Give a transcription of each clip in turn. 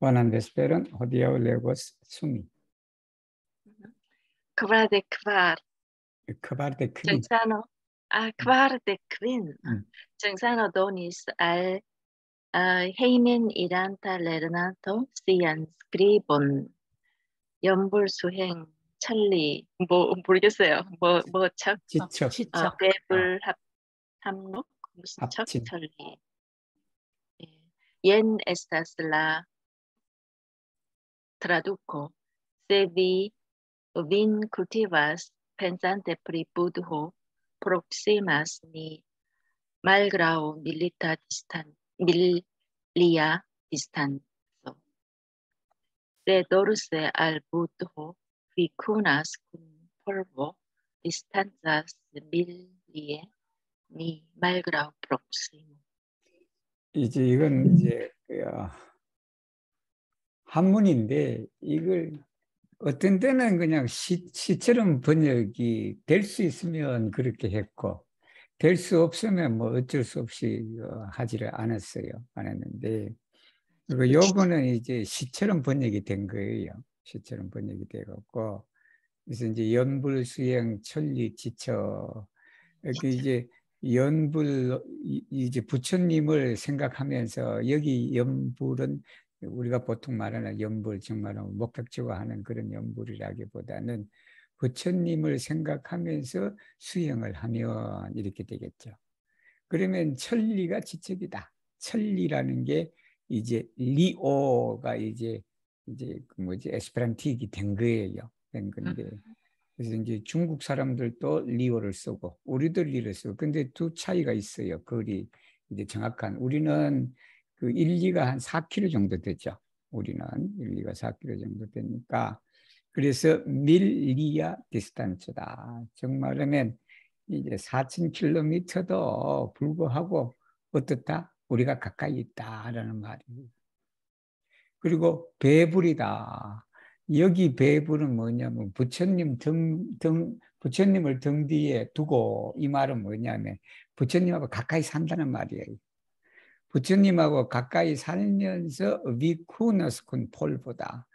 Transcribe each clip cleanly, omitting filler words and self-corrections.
Buenas vesperas, hodie legos sumi. Kvar de kvar. Kvar de kvin. Genzano. Kvar de kvin. Mm. Genzano donis al heimen iranta lernato sian scribon 연불 수행 천리 뭐 모르겠어요. 뭐 척? 지척, 지척. 배불 합록 무슨 척 합진. 천리. 예. Yen estas la traduco. Se vi vin cultivas pensante pri Budho proximas ni malgrau milia distanzo. Se dorse al Budho vicunas cum polvo distanzas milie ni malgrau proximo. 이제 이건 이제 한문인데 이걸 어떤 때는 그냥 시처럼 번역이 될 수 있으면 그렇게 했고 될 수 없으면 뭐 어쩔 수 없이 하지를 않았어요. 안 했는데 그리고 요거는 이제 시처럼 번역이 된 거예요. 시처럼 번역이 되었고 그래서 이제 연불수행 천리 지처 이렇게 이제 연불 이제 부처님을 생각하면서 여기 연불은 우리가 보통 말하는 연불 정말로 목격지고 하는 그런 연불이라기보다는 부처님을 생각하면서 수행을 하면 이렇게 되겠죠. 그러면 천리가 지척이다. 천리라는 게 이제 리오가 이제 그 뭐지 에스페란틱이 된 거예요. 된 건데. 그래서 이제 중국 사람들도 리오를 쓰고 우리도 리를 쓰고 근데 두 차이가 있어요. 거리 이제 정확한 우리는 그 1리가 한 4km 정도 되죠. 우리는 1리가 4km 정도 되니까 그래서 밀리아 디스탄스다. 정말하면 이제 4,000km도 불구하고 어떻다? 우리가 가까이 있다라는 말이에요. 그리고 배불이다. 여기 배불은 뭐냐면 부처님을 등 뒤에 두고 이 말은 뭐냐면 부처님하고 가까이 산다는 말이에요. 부처님하고 가까이 살면서 위쿠너스군 폴보다.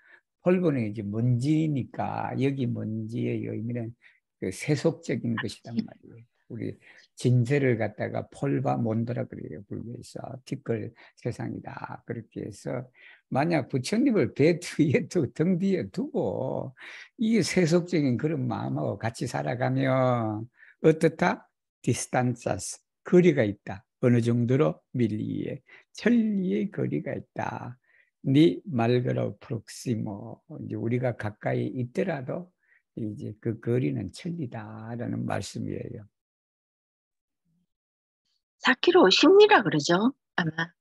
폴보는 이제 먼지니까 여기 먼지의 의미는 그 세속적인 것이란 말이에요. 우리 진세를 갖다가 폴바 몬드라 그래요. 불교에서 티끌 세상이다. 그렇게 해서 만약 부처님을 배 뒤에 등 뒤에 두고 이 세속적인 그런 마음하고 같이 살아가면 어떻다? 디스탄사스 거리가 있다. 어느 정도로 밀리에 천리의 거리가 있다. 니 말그로 프록시모 이제 우리가 가까이 있더라도 이제 그 거리는 천리다라는 말씀이에요. 4km 10리라 그러죠? 아마.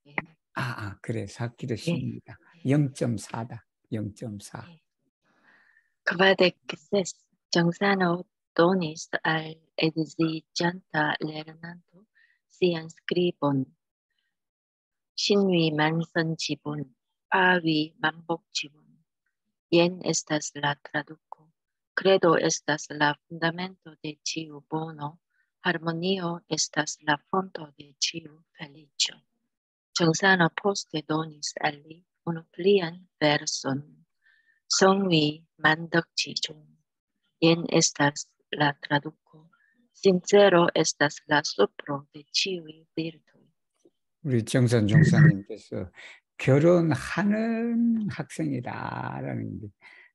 그래 4km 10입니다. 0.4다. 0.4. Kvadekses Genzano donis al edziĝanta lernanto sian skribon. Ŝinui malsanĝibon, pavi manbogĝibon. Jen estas la traduko. Credo estas la fundamento de ĉiu bono. Harmonio estas la fonto de ĉiu feliĉo. Genzano poste donis al li unu plian verson. 성위 만덕지종 yen estas la traduco sincero estas la supro de ĉiuj virtoj. 우리 정선 종사님께서 결혼하는 학생이다라는 게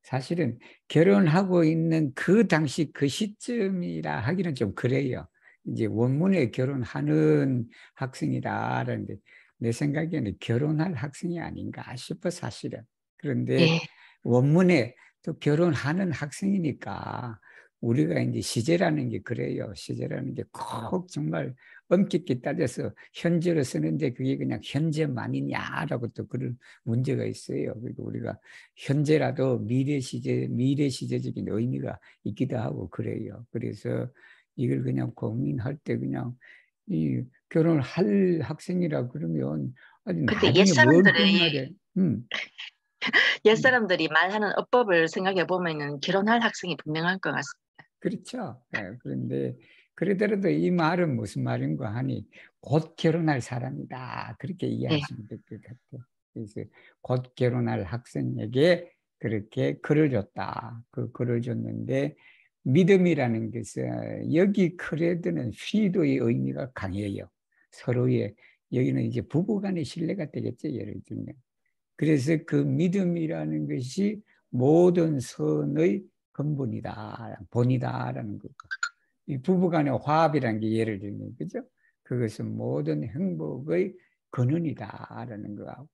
사실은 결혼하고 있는 그 당시 그 시점이라 하기는 좀 그래요. 이제 원문에 결혼하는 학생이다라는 게 내 생각에는 결혼할 학생이 아닌가 싶어 사실은. 그런데 원문에 또 결혼하는 학생이니까 우리가 이제 시제라는 게 그래요. 시제라는 게 꼭 정말 엄격히 따져서 현재로 쓰는데 그게 그냥 현재만이냐라고 또 그런 문제가 있어요. 그러니까 우리가 현재라도 미래 시제적인 의미가 있기도 하고 그래요. 그래서 이걸 그냥 고민할 때 그냥 이 결혼을 할 학생이라 그러면 아니 나중에 뭘 결혼하래? 옛사람들이 말하는 어법을 생각해 보면은 결혼할 학생이 분명할 것 같습니다. 그렇죠. 네, 그런데 그러더라도 이 말은 무슨 말인가 하니 곧 결혼할 사람이다. 그렇게 이해하시면 될 것 같아요. 그래서 곧 결혼할 학생에게 그렇게 글을 줬다. 그 글을 줬는데 믿음이라는 것은 여기 크레드는 fi도의 의미가 강해요. 서로의 여기는 이제 부부간의 신뢰가 되겠죠. 예를 들면. 그래서 그 믿음이라는 것이 모든 선의 근본이다, 본이다라는 거. 이 부부간의 화합이라는 게 예를 들면 그죠? 그것은 모든 행복의 근원이다라는 거하고.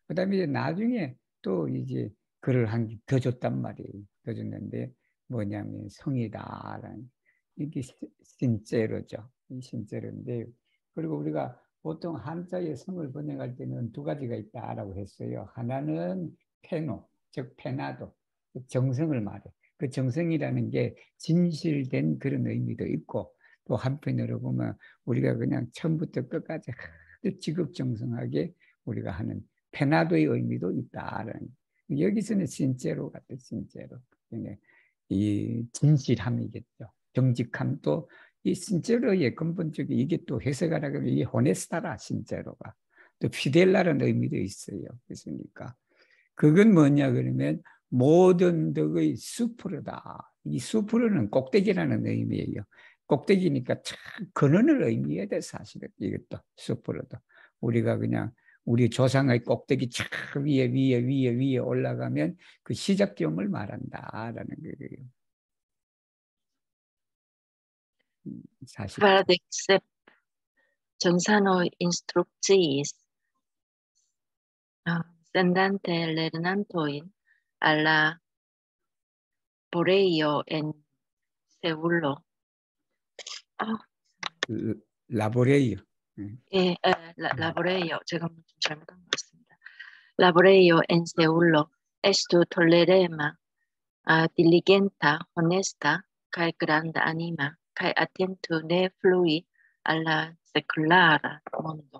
그다음에 이제 나중에 또 이제 글을 한 개 더 줬단 말이에요. 더 줬는데 뭐냐면 성이다라는 이게 신제로죠. 신제로인데 그리고 우리가 보통 한자의 성을 번역할 때는 두 가지가 있다라고 했어요. 하나는 페노, 즉 페나도, 정성을 말해. 그 정성이라는 게 진실된 그런 의미도 있고 또 한편으로 보면 우리가 그냥 처음부터 끝까지 아주 지극정성하게 우리가 하는 페나도의 의미도 있다라는 여기서는 진짜로 같아 진짜로 이 진실함이겠죠. 정직함도 이 신체로의 근본적인 이게 또 해석하라고 하면 이게 호네스타라 신체로가 또 피델라라는 의미도 있어요. 그렇습니까? 그건 뭐냐 그러면 모든 덕의 수프로다. 이 수프로는 꼭대기라는 의미예요. 꼭대기니까 참 근원을 의미해야 돼 사실은 이것도 수프로도 우리가 그냥 우리 조상의 꼭대기 참 위에 올라가면 그 시작점을 말한다라는 거예요. 사실. Kvardexep 정산호 instructis sendante lernantoin alla Boreio en Seullo. 라보레이요. Laboreio, 제가 좀 잘못한 것 같습니다. Laboreio en Seullo estu tolerema diligenta, honesta, cae granda anima, cae attentu ne flui alla seculara mondo.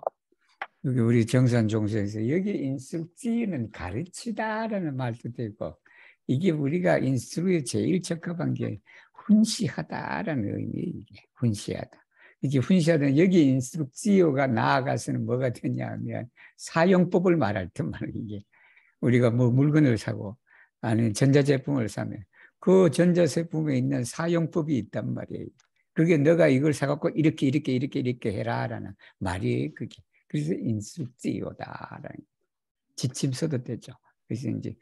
여기 우리 정산종서에서 여기 인struk지는 가르치다라는 말도 되고 이게 우리가 인struk에 제일 적합한 게 훈시하다라는 의미예요. 이게 훈시하다. 이게 훈시하다 여기 인struk지오가 나아가서는 뭐가 되냐면 사용법을 말할 때 말이에요. 이게 우리가 뭐 물건을 사고 아니면 전자제품을 사면 그 전자제품에 있는 사용법이 있단 말이에요. 그게 너가 이걸 사갖고 이렇게 해라라는 말이 그게. 그래서 인struk지요다라는 지침서도 되죠. 그래서 이제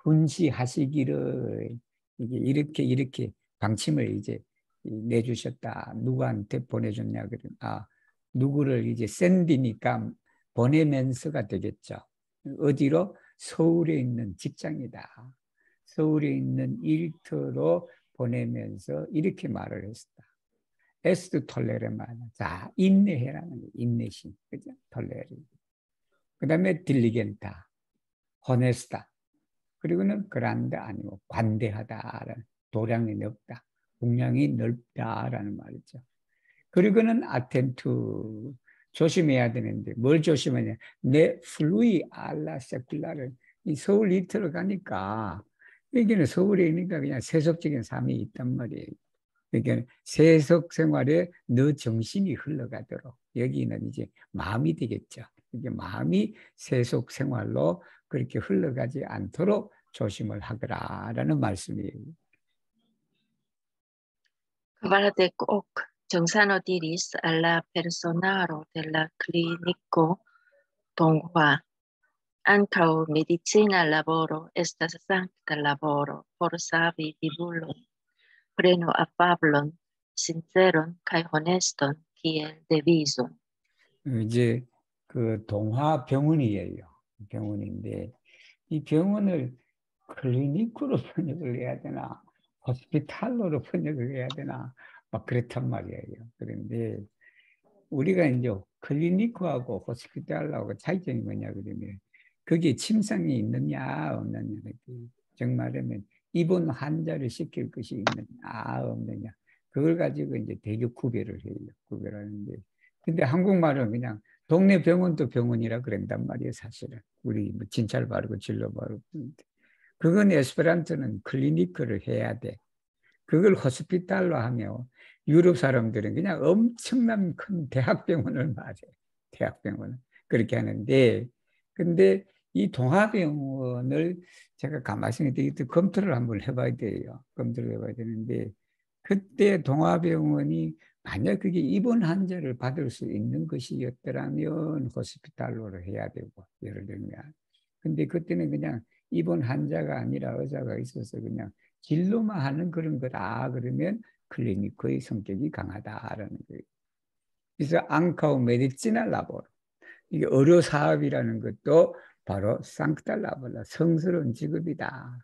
훈시하시기를 이렇게 방침을 이제 내주셨다. 누구한테 보내줬냐 그러면 누구를 이제 샌디니까 보내면서가 되겠죠. 어디로? 서울에 있는 직장이다. 서울에 있는 일터로 보내면서 이렇게 말을 했다. 에스트 톨레르마. 자, 인내해라는 거. 인내심. 그죠? 톨레르. 그 다음에 딜리겐타. 호네스타. 그리고는 그란데 아니고 관대하다라는 도량이 넓다. 공량이 넓다라는 말이죠. 그리고는 아텐투. 조심해야 되는데 뭘 조심하냐. 내 플루이 알라 세쿨라를 이 서울 이틀을 가니까 여기는 서울에 있으니까 그냥 세속적인 삶이 있단 말이에요. 그러니까 세속 생활에 너 정신이 흘러가도록 여기는 이제 마음이 되겠죠. 이게 마음이 세속 생활로 그렇게 흘러가지 않도록 조심을 하거라라는 말씀이에요. Kvardec hoc 정산호 diris alla personaro della clinico Donghua. Ankaŭ medicina laboro estas sancta laboro por savi vivulon. Prenu afablon, sinceron kaj honeston kiel devizon. 이제 그 동화 병원이에요. 병원인데 이 병원을 클리닉으로 번역을 해야 되나 호스피탈로로 번역을 해야 되나 막 그렇단 말이에요. 그런데 우리가 이제 클리닉하고 호스피탈하고 차이점이 뭐냐 그러면 거기에 침상이 있느냐 없느냐 정말이면 입원 환자를 시킬 것이 있느냐 없느냐 그걸 가지고 이제 되게 구별을 해요. 구별하는데 근데 한국말은 그냥 동네 병원도 병원이라 그런단 말이에요. 사실은 우리 뭐 진찰 바르고 진료 바르고 그건 에스페란토는 클리니크를 해야 돼. 그걸 호스피탈로 하면 유럽 사람들은 그냥 엄청난 큰 대학병원을 말해. 대학병원을. 그렇게 하는데, 근데 이 동화병원을 제가 가만히 생각해 검토를 한번 해봐야 돼요. 검토를 해봐야 되는데 그때 동화병원이 만약 그게 입원 환자를 받을 수 있는 것이었더라면 호스피탈로를 해야 되고 예를 들면 근데 그때는 그냥 입원 환자가 아니라 의사가 있어서 그냥 진료만 하는 그런 거다 그러면 클리니크의 성격이 강하다라는 거예요. 그래서 앙카우 메디치나 라보 이게 의료 사업이라는 것도 바로 상크탈라볼라 성스러운 직업이다.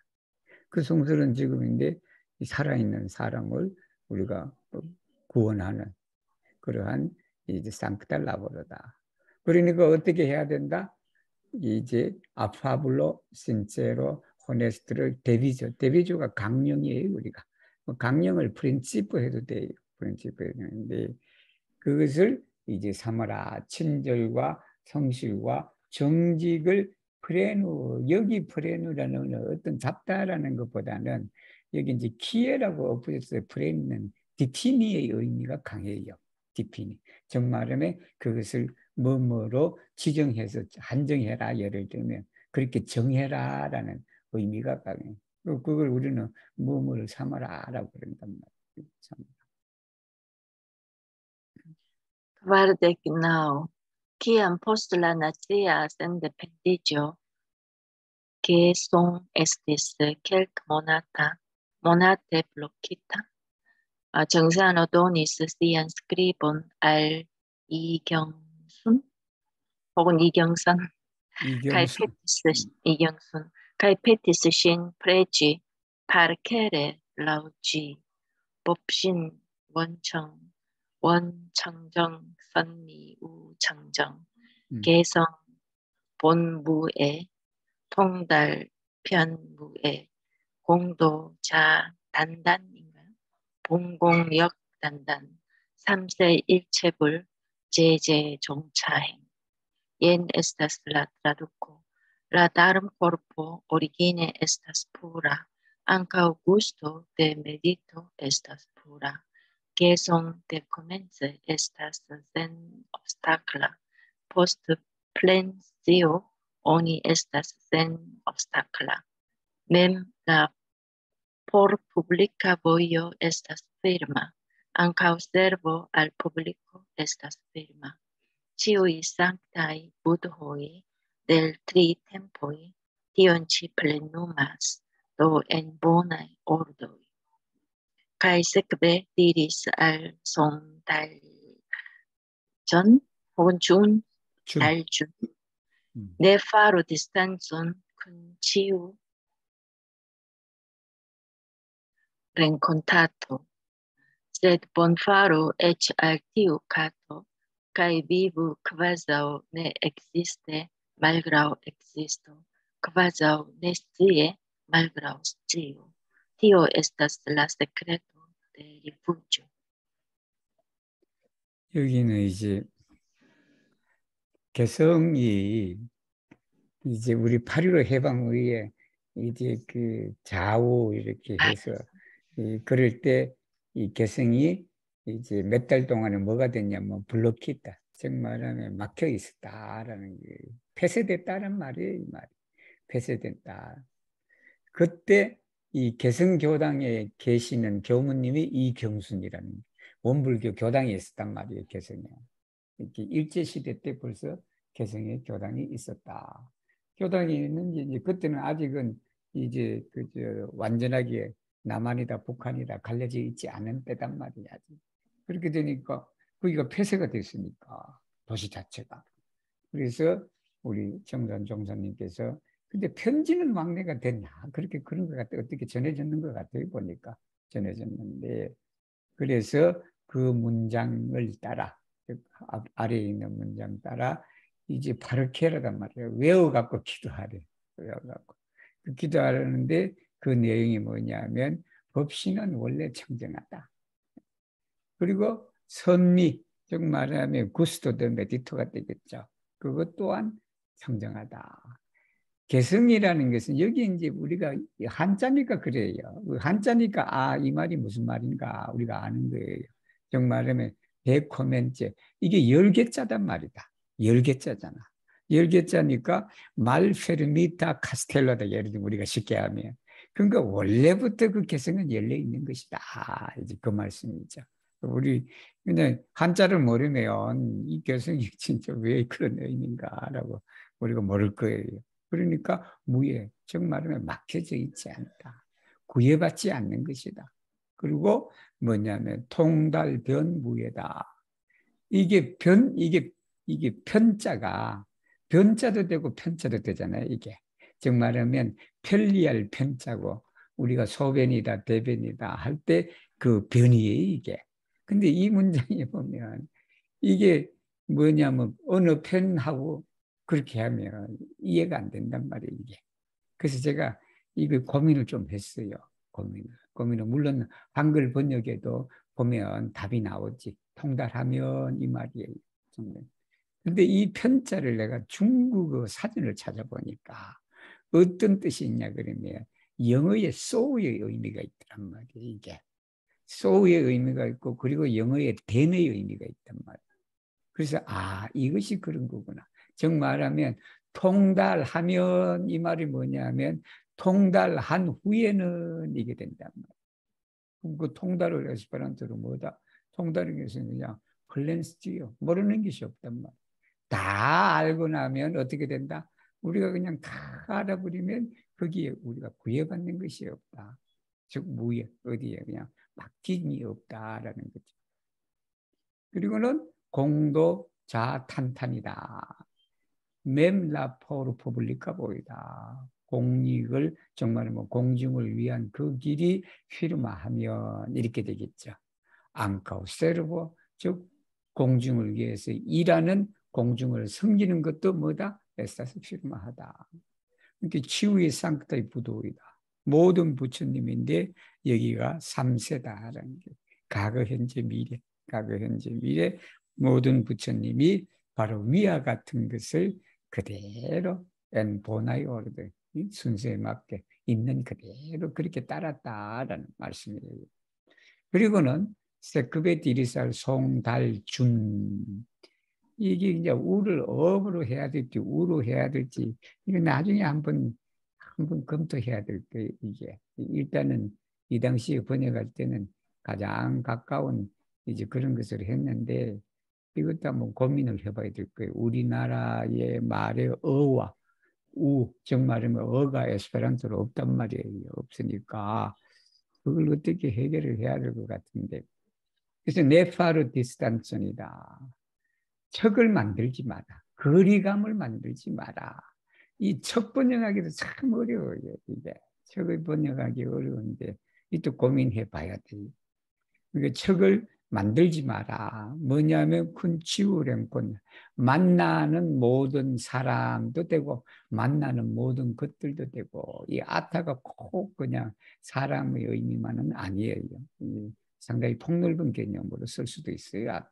그 성스러운 직업인데 살아있는 사람을 우리가 구원하는 그러한 이제 상크탈라볼라다. 그러니까 어떻게 해야 된다? 이제 아파블로 신체로 호네스트를 데비조 데비조가 강령이에요 우리가 강령을 프린시프 해도 돼요. 프린시프 해도 되는데 그것을 이제 삼아라. 친절과 성실과 정직을 프레누, 여기 프레누라는 어떤 잡다라는 것보다는 여기 이제 키에라고 엎어졌어요. 프레누는 디피니의 의미가 강해요. 디피니. 정말음에 그것을 뭐뭐로 지정해서 한정해라. 예를 들면 그렇게 정해라라는 의미가 강해요. 그걸 우리는 뭐뭐를 삼아라라고 그런단 말이에요. Kvardek now, kiam post la nacia sendependiĝo, que son estis monate blokita, 정세환 donis sian skribon al 이경순 혹은 이경선 kaj 이경수. petis 이경순 kaj petis ŝin preĝi parkere laŭ ĝi 법신 원청정 선미 우청정 개성 본부의 통달 편부의 공도자 단단인가요? 봉공역 단단 3세 1체불 제제 종차행 yen estas la traduco la darum corpo origine estas pura ankaŭ gusto de medito estas pura que son de comence estas sen obstacla post plensio oni estas sen obstacla mem la por publica vojo estas firma ankaŭ servo al publiko estas firma ĉiuj sanktaj budhoj del tri tempoj tion ĉi plenumas do en bonaj ordoj kaj sekve diris al Sondaljon 혹은 준 준. 달준 ne faru distancon kun ĉiu renkontato sed bonfaru eĉ al tiu kato kaj vivu kvazaŭ ne ekziste malgraŭ ekzisto kvazaŭ ne scie malgraŭ scio tio estas la sekreto de rifuĝo. 여기는 이제 개성이 이제 우리 8.15 해방 후에 이제 그 좌우 이렇게 해서 그럴 때 이 개성이 이제 몇 달 동안에 뭐가 됐냐면 블록했다. 즉 말하면 막혀 있었다라는 게 폐쇄됐다는 말이에요. 이 말이. 폐쇄됐다. 그때 이 개성교당에 계시는 교무님이 이경순이라는 원불교 교당에 있었단 말이에요. 개성에. 이렇게 일제시대 때 벌써 개성에 교당이 있었다. 교당에는 이제 그때는 아직은 이제 완전하게 남한이다 북한이다 갈려져 있지 않은 때단 말이야. 그렇게 되니까 거기가 폐쇄가 됐으니까 도시 자체가. 그래서 우리 정선 종사님께서 근데 편지는 왕래가 됐나 그렇게 그런 것 같아 어떻게 전해졌는 것 같아요 보니까 전해졌는데 그래서 그 문장을 따라 아래에 있는 문장 따라 이제 바르케라단 말이에요. 외워갖고 기도하래. 외워갖고 기도하는데 그 내용이 뭐냐면 법신은 원래 청정하다. 그리고 선미 즉 말하면 구스토 드 메디토가 되겠죠. 그것 또한 청정하다. 개성이라는 것은 여기 이제 우리가 한자니까 그래요. 한자니까 이 말이 무슨 말인가 우리가 아는 거예요. 즉 말하면 백호면제 이게 10개자단 말이다. 10개자잖아. 열개자니까 말페르미타 카스텔라다. 예를 들면 우리가 쉽게 하면. 그러니까 원래부터 그 개성은 열려 있는 것이다. 이제 그 말씀이죠. 우리 그냥 한자를 모르면 이 개성이 진짜 왜 그런 의미인가라고 우리가 모를 거예요. 그러니까 무예, 즉 말하면 막혀져 있지 않다. 구애받지 않는 것이다. 그리고 뭐냐면 통달변무예다. 이게 편자가 변자도 되고 편자도 되잖아요. 이게 즉 말하면 편리할 편자고 우리가 소변이다 대변이다 할 때 그 변이에요 이게. 근데 이 문장에 보면 이게 뭐냐면 어느 편하고 그렇게 하면 이해가 안 된단 말이에요 이게. 그래서 제가 이거 고민을 좀 했어요. 고민을 물론 한글 번역에도 보면 답이 나오지. 통달하면 이 말이에요. 근데 이 편자를 내가 중국어 사전을 찾아보니까 어떤 뜻이 있냐 그러면 영어의 so의 의미가 있단 말이에요. 이게 so의 의미가 있고 그리고 영어의 then의 의미가 있단 말이에요. 그래서 이것이 그런 거구나. 즉 말하면 통달하면 이 말이 뭐냐면 통달한 후에는 이게 된단 말이에요. 그 통달을 에스페란토로 뭐다? 통달인 것은 그냥 클랜스지요. 모르는 것이 없단 말이에요. 다 알고 나면 어떻게 된다? 우리가 그냥 다 알아버리면 거기에 우리가 구애받는 것이 없다. 즉 무에 어디에 그냥 막힘이 없다라는 거죠. 그리고는 공도 자탄탄이다. mem라포르 포블리카 보이다. 공익을 정말 뭐 공중을 위한 그 길이 휘르마하면 이렇게 되겠죠. 앙카우 세르보 즉 공중을 위해서 일하는 공중을 섬기는 것도 뭐다? 에스타스 휘르마하다. 이렇게 치유의 상크타의 부도이다. 모든 부처님인데 여기가 3세다라는 게 과거 현재 미래 과거 현재 미래 모든 부처님이 바로 위와 같은 것을 그대로 엔보나이 오르드 순서에 맞게 있는 그대로 그렇게 따랐다라는 말씀이에요. 그리고는 세크베 디리살 송달준 이게 이제 우를 업으로 해야 될지 우로 해야 될지 이거 나중에 한번 검토해야 될 거예요. 이게 일단은 이 당시에 번역할 때는 가장 가까운 이제 그런 것을 했는데 이것도 한번 고민을 해봐야 될 거예요. 우리나라의 말의 어와 우, 즉 말하면 어가 에스페란토로 없단 말이에요. 없으니까 그걸 어떻게 해결을 해야 될 것 같은데. 그래서 네파르 디스탄션이다. 척을 만들지 마라. 거리감을 만들지 마라. 이 척 번역하기도 참 어려워요. 이게 척을 번역하기 어려운데 이또 고민해 봐야 돼요. 그러니까 척을 만들지 마라. 뭐냐면 큰 치유랭권 만나는 모든 사람도 되고 만나는 모든 것들도 되고 이 아타가 꼭 그냥 사람의 의미만은 아니에요. 상당히 폭넓은 개념으로 쓸 수도 있어요. 아타.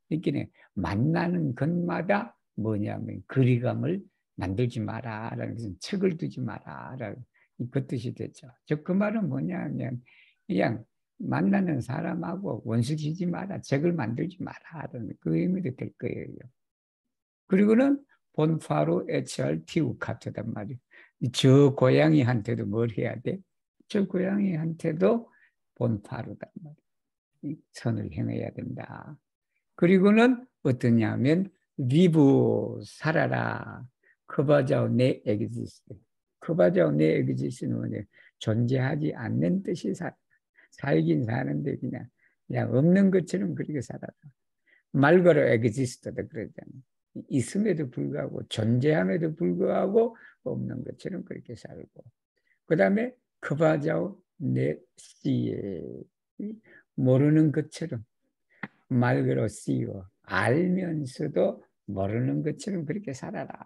그러니까 만나는 것마다 뭐냐면 거리감을 만들지 마라라는 것은 척을 두지 마라라는 그 뜻이 되죠. 즉 그 말은 뭐냐면 그냥 만나는 사람하고 원수지지 마라, 적을 만들지 마라라는 그 의미도 될 거예요. 그리고는 본파로 에치알 티우카트단 말이에요. 저 고양이한테도 뭘 해야 돼? 저 고양이한테도 본파로단 말이에요. 선을 행해야 된다. 그리고는 어떠냐면 리브 살아라. 커버자오 내 엑지스트. 커버자오 내 엑지스트는 뭐냐? 존재하지 않는 뜻이 살긴 사는데 그냥 없는 것처럼 그렇게 살아라. 말 걸어 엑지스트다 그러잖아요. 있음에도 불구하고 존재함에도 불구하고 없는 것처럼 그렇게 살고. 그다음에 커버자오 내 씨에 모르는 것처럼 말 그대로 씌워 알면서도 모르는 것처럼 그렇게 살아라.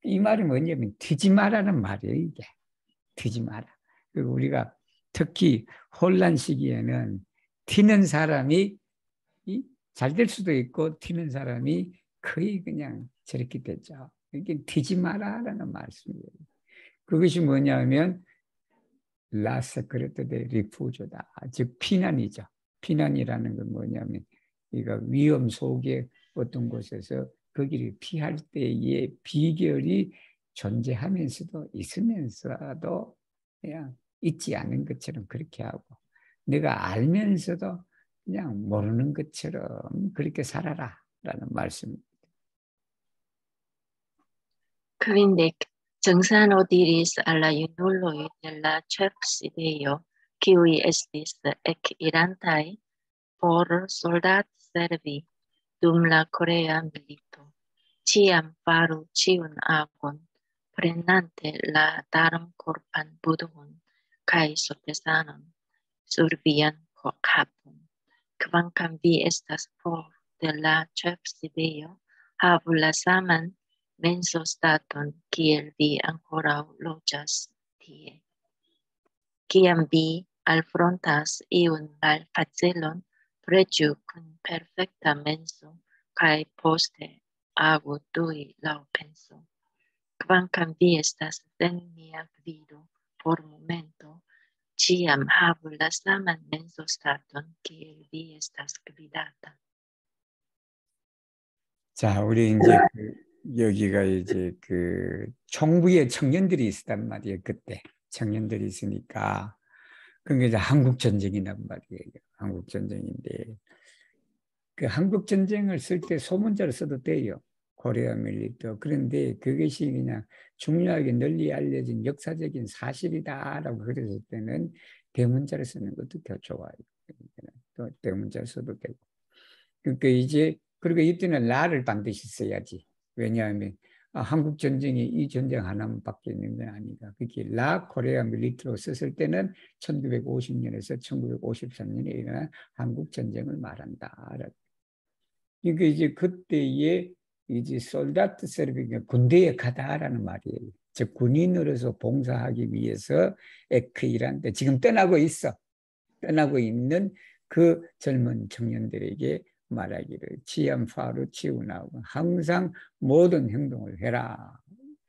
이 말이 뭐냐면 튀지 마라는 말이에요. 이게 튀지 마라. 그리고 우리가 특히 혼란 시기에는 튀는 사람이 잘 될 수도 있고 튀는 사람이 거의 그냥 저렇게 되죠. 이게 튀지 마라라는 말씀이에요. 그것이 뭐냐면 라세크레토 데 리푸조다. 즉 피난이죠. 피난이라는 건 뭐냐면 이거 위험 속에 어떤 곳에서 거기를 피할 때의 비결이 존재하면서도 있으면서도 그냥 있지 않은 것처럼 그렇게 하고, 내가 알면서도 그냥 모르는 것처럼 그렇게 살아라 라는 말씀. Quindi Censano diris alla junuloj de la ĉefsidejo, kiuj estis ekirantaj por soldatservi dum la Korea milito, ĉiam faru ĉiun agon, prenante la darmkorpan budhon kaj sotesanon sur vian kapon. Kvankam vi estas for de la ĉefsidejo, havu la saman mensostaton kiel vi ankoraŭ loĝas tie. Kiam vi alfrontas iun malfacilon, preĝu kun perfekta menso kaj poste agu tuj laŭ penso. Kvankam vi estas sen mia gvido por momento, ĉiam havu la saman mensostaton kiel vi estas gvidata. 자, 우리 이제 여기가 이제 그 총부의 청년들이 있었단 말이에요. 그때 청년들이 있으니까 그게 이제 한국 전쟁이란 말이에요. 한국 전쟁인데 그 한국 전쟁을 쓸 때 소문자를 써도 돼요. 코리아 밀리터. 그런데 그것이 그냥 중요하게 널리 알려진 역사적인 사실이다라고 그랬을 때는 대문자를 쓰는 것도 더 좋아요. 또 대문자를 써도 되고. 그러니까 이제 그리고 이때는 라를 반드시 써야지. 왜냐하면 한국 전쟁이 이 전쟁 하나밖에 있는 건 아니가. 그게 라 코리아 밀리트로 썼을 때는 1950년에서 1953년에 일어난 한국 전쟁을 말한다. 그러니까 이제 그때의 이제 솔다트 서비스 군대에 가다라는 말이에요. 즉 군인으로서 봉사하기 위해서 에크이란데 지금 떠나고 있어. 떠나고 있는 그 젊은 청년들에게 말하기를 치암파로 치우나고 항상 모든 행동을 해라.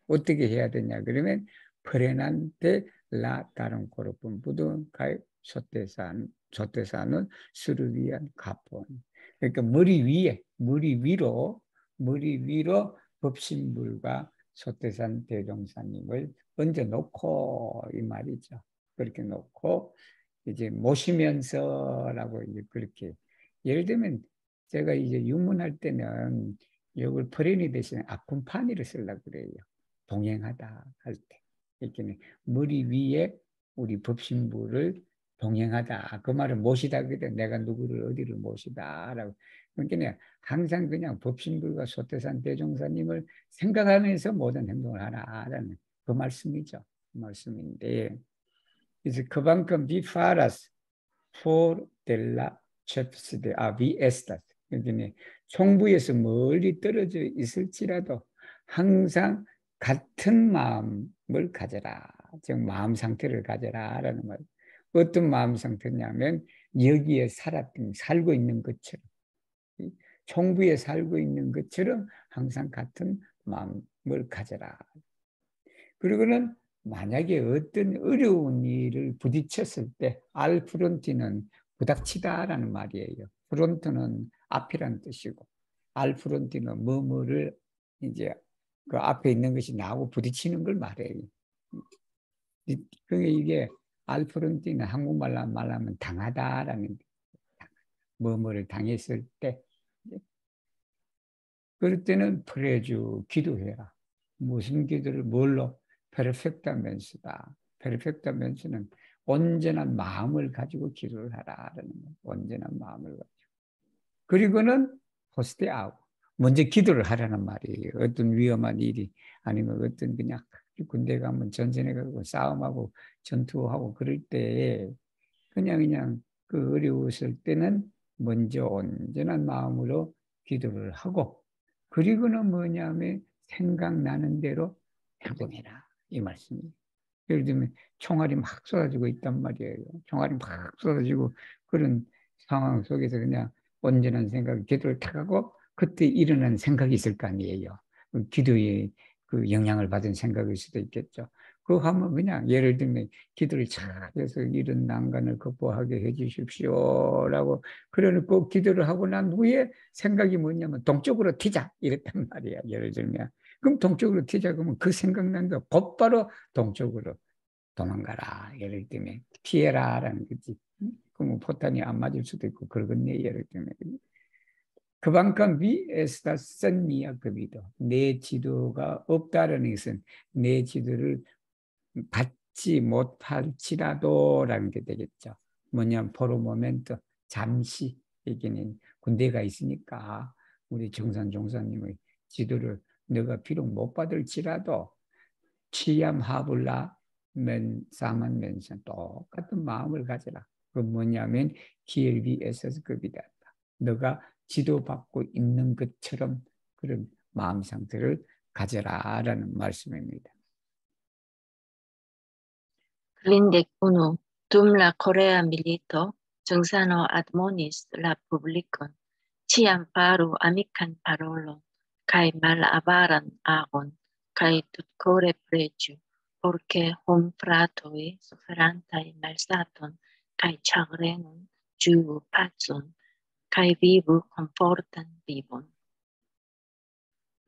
어떻게 해야 되냐 그러면 프레난테 라 다른 코르폰 부든 가이 소테사는 수를 위한 가본. 그러니까 머리 위로 법신불과 소태산 대종사님을 얹어 놓고 이 말이죠. 그렇게 놓고 이제 모시면서라고 이제 그렇게 예를 들면 제가 이제 유문할 때는 이걸 프레니 대신에 아쿤파니를 쓰려고 그래요. 동행하다 할 때. 이렇게 머리 위에 우리 법신부를 동행하다. 그 말은 모시다 그때 내가 누구를 어디를 모시다라고. 그러니까 항상 그냥 법신부가 소태산 대종사님을 생각하면서 모든 행동을 하라라는 그 말씀이죠. 그 말씀인데 이제 그만큼 비파라스 for della cepside vi estas. 그러니까 총부에서 멀리 떨어져 있을지라도 항상 같은 마음을 가져라. 즉 마음 상태를 가져라라는 말. 어떤 마음 상태냐면 여기에 살고 있는 것처럼 총부에 살고 있는 것처럼 항상 같은 마음을 가져라. 그리고는 만약에 어떤 어려운 일을 부딪혔을 때 알프론티는 부닥치다라는 말이에요. 프론트는 앞이라는 뜻이고 알프론티는 뭐뭐를 이제 그 앞에 있는 것이 나하고 부딪히는 걸 말해요. 그게 이게 알프론티는 한국말로 말하면 당하다라는 뭐뭐를 당했을 때 그럴 때는 프레주 기도해라. 무슨 기도를 뭘로? 페르펙타멘스다. 페르펙타멘스는 온전한 마음을 가지고 기도를 하라라는 거예요. 온전한 마음을 가지고. 그리고는 포스트아웃. 먼저 기도를 하라는 말이에요. 어떤 위험한 일이 아니면 어떤 그냥 군대 가면 전선에 가고 싸움하고 전투하고 그럴 때 그냥 그 어려웠을 때는 먼저 온전한 마음으로 기도를 하고 그리고는 뭐냐면 생각나는 대로 행동해라. 이 말씀이에요. 예를 들면 총알이 막 쏟아지고 있단 말이에요. 총알이 막 쏟아지고 그런 상황 속에서 그냥 온전한 생각, 기도를 탁하고 그때 일어나는 생각이 있을 거 아니에요. 기도의 그 영향을 받은 생각일 수도 있겠죠. 그거 하면 그냥 예를 들면 기도를 잘해서 이런 난간을 극복하게 해 주십시오라고 그러고 기도를 하고 난 후에 생각이 뭐냐면 동쪽으로 튀자 이랬단 말이야. 예를 들면 그럼 동쪽으로 튀자 그러면 그 생각난 거 곧바로 동쪽으로 도망가라. 예를 들면 피해라라는 거지. 그러면 포탄이 안 맞을 수도 있고 그러겠네. 예를 들면 그만큼 위에서 쓴 이야기도 내 지도가 없다는 것은 내 지도를 받지 못할지라도라는 게 되겠죠. 뭐냐면 포로 모멘트 잠시 여기는 군대가 있으니까 우리 정산 종사님의 지도를 내가 비록 못 받을지라도 취얌 하불라 면 사만 면선 똑같은 마음을 가져라. 그 뭐냐면 GLBSS급이다. 너가 지도받고 있는 것처럼 그런 마음 상태를 가져라라는 말씀입니다. Clindec unu, dum la Corea milito, censano admonis la publicon, ciam faru amican parolon, cae malavaran agon, cae tutcore pregiu, porce hom fratoi sufferantai malsaton, cae chagrenum, giu pacon, cae vivu confortan vivon.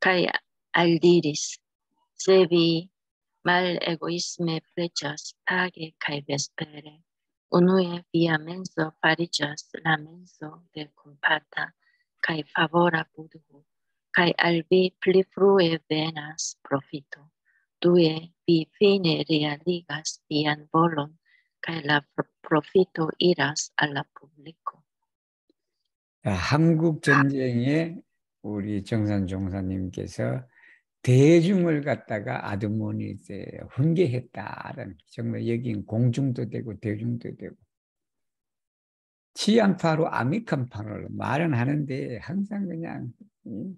Cae aldiris, se vi mal egoisme pregas page cae vespere, unue via menso farigas la menso de compata cae favora budhu, cae al vi pli frue venas profito, due vi fine realigas vian volon, cae la profito iras alla publico. 한국 전쟁에 우리 정산 종사님께서 대중을 갖다가 아드모니스에 훈계했다라는 정말 여긴 공중도 되고 대중도 되고 치안파로 아미칸파로 말은 하는데 항상 그냥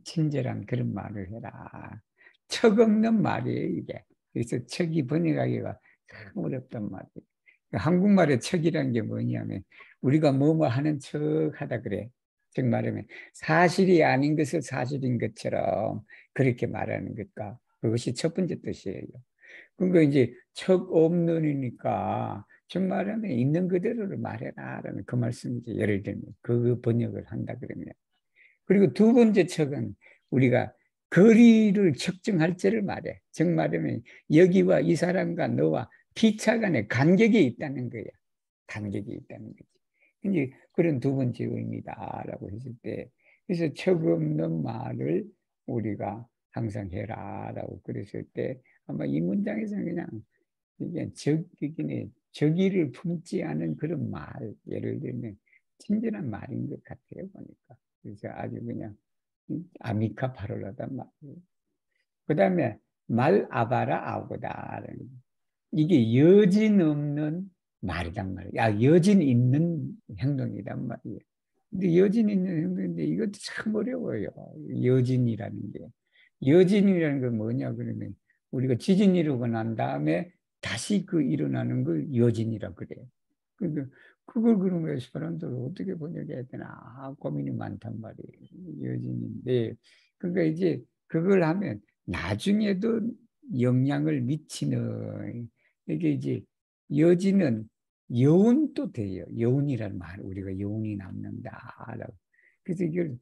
친절한 그런 말을 해라. 척 없는 말이에요 이게. 그래서 척이 번역하기가 참 어렵단 말이에요. 한국말의 척이라는 게 뭐냐면 우리가 뭐뭐 하는 척 하다 그래. 즉 말하면 사실이 아닌 것을 사실인 것처럼 그렇게 말하는 것과 그것이 첫 번째 뜻이에요. 그러니까 이제 척 없는이니까 즉 말하면 있는 그대로를 말해라라는 그 말씀이지. 예를 들면 그 번역을 한다 그러면. 그리고 두 번째 척은 우리가 거리를 측정할 때를 말해. 즉 말하면 여기와 이 사람과 너와 피차 간에 간격이 있다는 거야. 간격이 있다는 거지. 이제 그런 두 번째 의미다라고 했을 때, 그래서 척 없는 말을 우리가 항상 해라라고 그랬을 때, 아마 이 문장에서는 그냥 이게 적의를 품지 않은 그런 말, 예를 들면 친절한 말인 것 같아요 보니까. 그래서 아주 그냥 아미카 파롤라단 말이에요. 그 다음에 말 아바라 아고다. 이게 여진 없는 말이란 말이에요. 여진 있는 행동이란 말이에요. 근데 여진 있는 행동인데 이것도 참 어려워요. 여진이라는 게. 여진이라는 건 뭐냐 그러면 우리가 지진 이루고 난 다음에 다시 그 일어나는 걸 여진이라 그래요. 그러니까 그걸 그러면 사람들을 어떻게 번역해야 되나 고민이 많단 말이에요. 여진인데 그러니까 이제 그걸 하면 나중에도 영향을 미치는 이게 이제 여진은 여운도 돼요. 여운이라는 말, 우리가 여운이 남는다라고. 그래서 이걸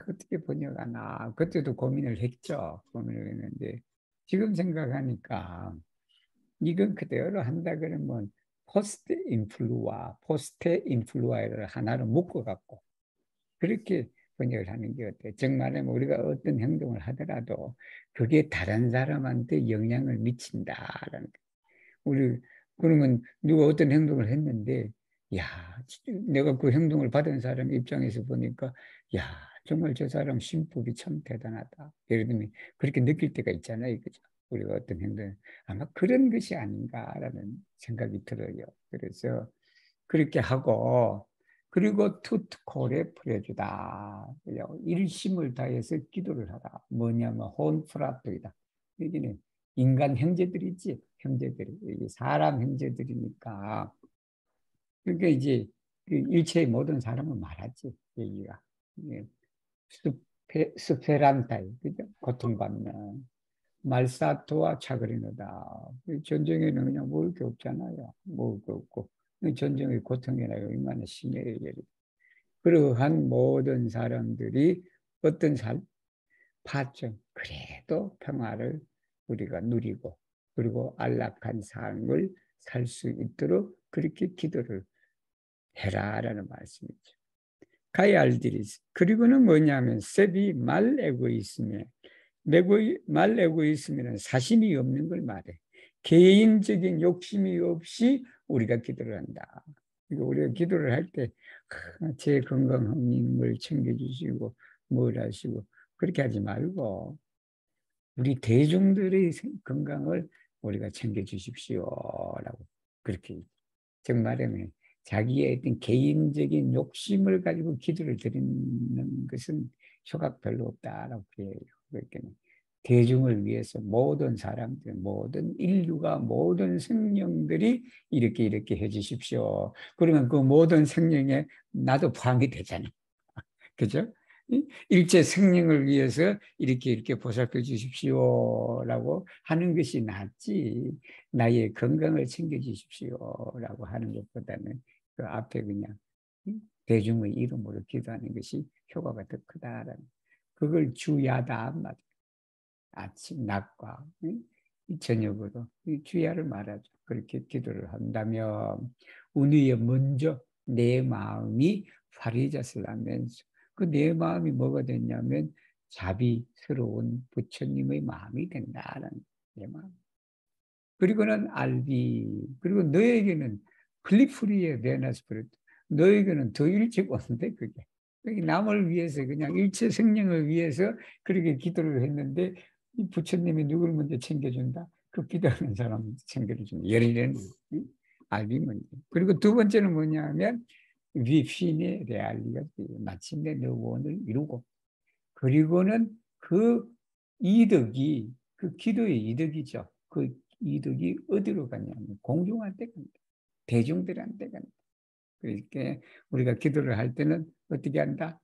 어떻게 번역하나 그때도 고민을 했죠. 고민을 했는데 지금 생각하니까 이건 그대로 한다 그러면 포스트 인플루아를 하나로 묶어갖고 그렇게 번역을 하는 게 어때요? 즉 말하면 우리가 어떤 행동을 하더라도 그게 다른 사람한테 영향을 미친다라는 거. 우리 그러면 누가 어떤 행동을 했는데 야 내가 그 행동을 받은 사람 입장에서 보니까 야 정말 저 사람 심법이 참 대단하다. 예를 들면 그렇게 느낄 때가 있잖아요. 그죠? 우리가 어떤 행동 아마 그런 것이 아닌가라는 생각이 들어요. 그래서 그렇게 하고 그리고 투트콜에 풀어주다. 일심을 다해서 기도를 하라. 뭐냐면 혼프라토이다. 여기는 인간 형제들이지, 형제들이. 이게 사람 형제들이니까. 그러니까 이제 그 일체의 모든 사람은 말하지, 얘기가. 스페란타이, 그죠? 고통받는. 말사토와 차그리노다. 전쟁에는 그냥 먹을 게 없잖아요. 먹을 게 없고 전쟁의 고통이나 얼마나 심해요. 그러한 모든 사람들이 어떤 삶? 파종. 그래도 평화를 우리가 누리고 그리고 안락한 삶을 살 수 있도록 그렇게 기도를 해라라는 말씀이죠. 가이알디리스. 그리고는 뭐냐면 세비 말 에고이즘에 말 에고이즘에는 사심이 없는 걸 말해. 개인적인 욕심이 없이 우리가 기도를 한다. 그러니까 우리가 기도를 할 때 제 건강을 챙겨주시고 뭘 하시고 그렇게 하지 말고 우리 대중들의 건강을 우리가 챙겨주십시오라고 그렇게 정말에는 자기의 어떤 개인적인 욕심을 가지고 기도를 드리는 것은 효과가 별로 없다라고 해요. 그러니까 대중을 위해서 모든 사람들, 모든 인류가 모든 생명들이 이렇게 해주십시오. 그러면 그 모든 생명에 나도 포함이 되잖아요. 그죠? 일체 생명을 위해서 이렇게 보살펴 주십시오라고 하는 것이 낫지 나의 건강을 챙겨 주십시오라고 하는 것보다는 그 앞에 그냥 대중의 이름으로 기도하는 것이 효과가 더 크다라는 그걸 주야다 말이에요. 아침, 낮과 저녁으로 주야를 말하죠. 그렇게 기도를 한다면 우리의 먼저 내 마음이 화려해졌을 하면서 그 내 마음이 뭐가 됐냐면 자비스러운 부처님의 마음이 된다는 내 마음. 그리고는 알비 그리고 너에게는 클리프리의 레나스프리트 너에게는 더 일찍 오는데 그게 남을 위해서 그냥 일체 생명을 위해서 그렇게 기도를 했는데 이 부처님이 누굴 먼저 챙겨준다? 그 기도하는 사람 챙겨준다. 열이는 알비 문제. 그리고 두 번째는 뭐냐면 위피네 레알리가 마침내 너 원을 이루고 그리고는 그 이득이 그 기도의 이득이죠. 그 이득이 어디로 가냐면 공중한테 간다. 대중들한테 간다. 그러니까 우리가 기도를 할 때는 어떻게 한다?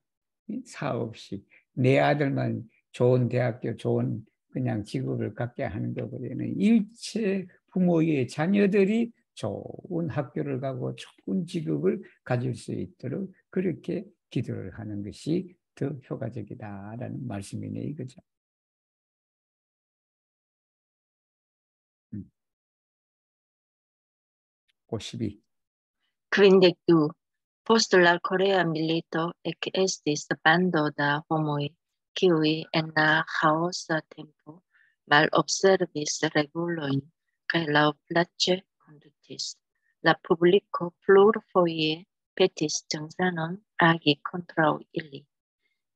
사없이 내 아들만 좋은 대학교 좋은 그냥 직업을 갖게 하는 것보다는 일체 부모의 자녀들이 좋은 학교를 가고 좋은 직업을 가질 수 있도록 그렇게 기도를 하는 것이 더 효과적이다라는 말씀이네 이거죠. 52. Quinde tu, post la Corea milito ec estis bando da homoi, kiui en la chaosa tempo mal observis reguloin, cae laŭplaĉe condutis. La publico plurfoje petis Ĝonsanon agi kontraŭ ili.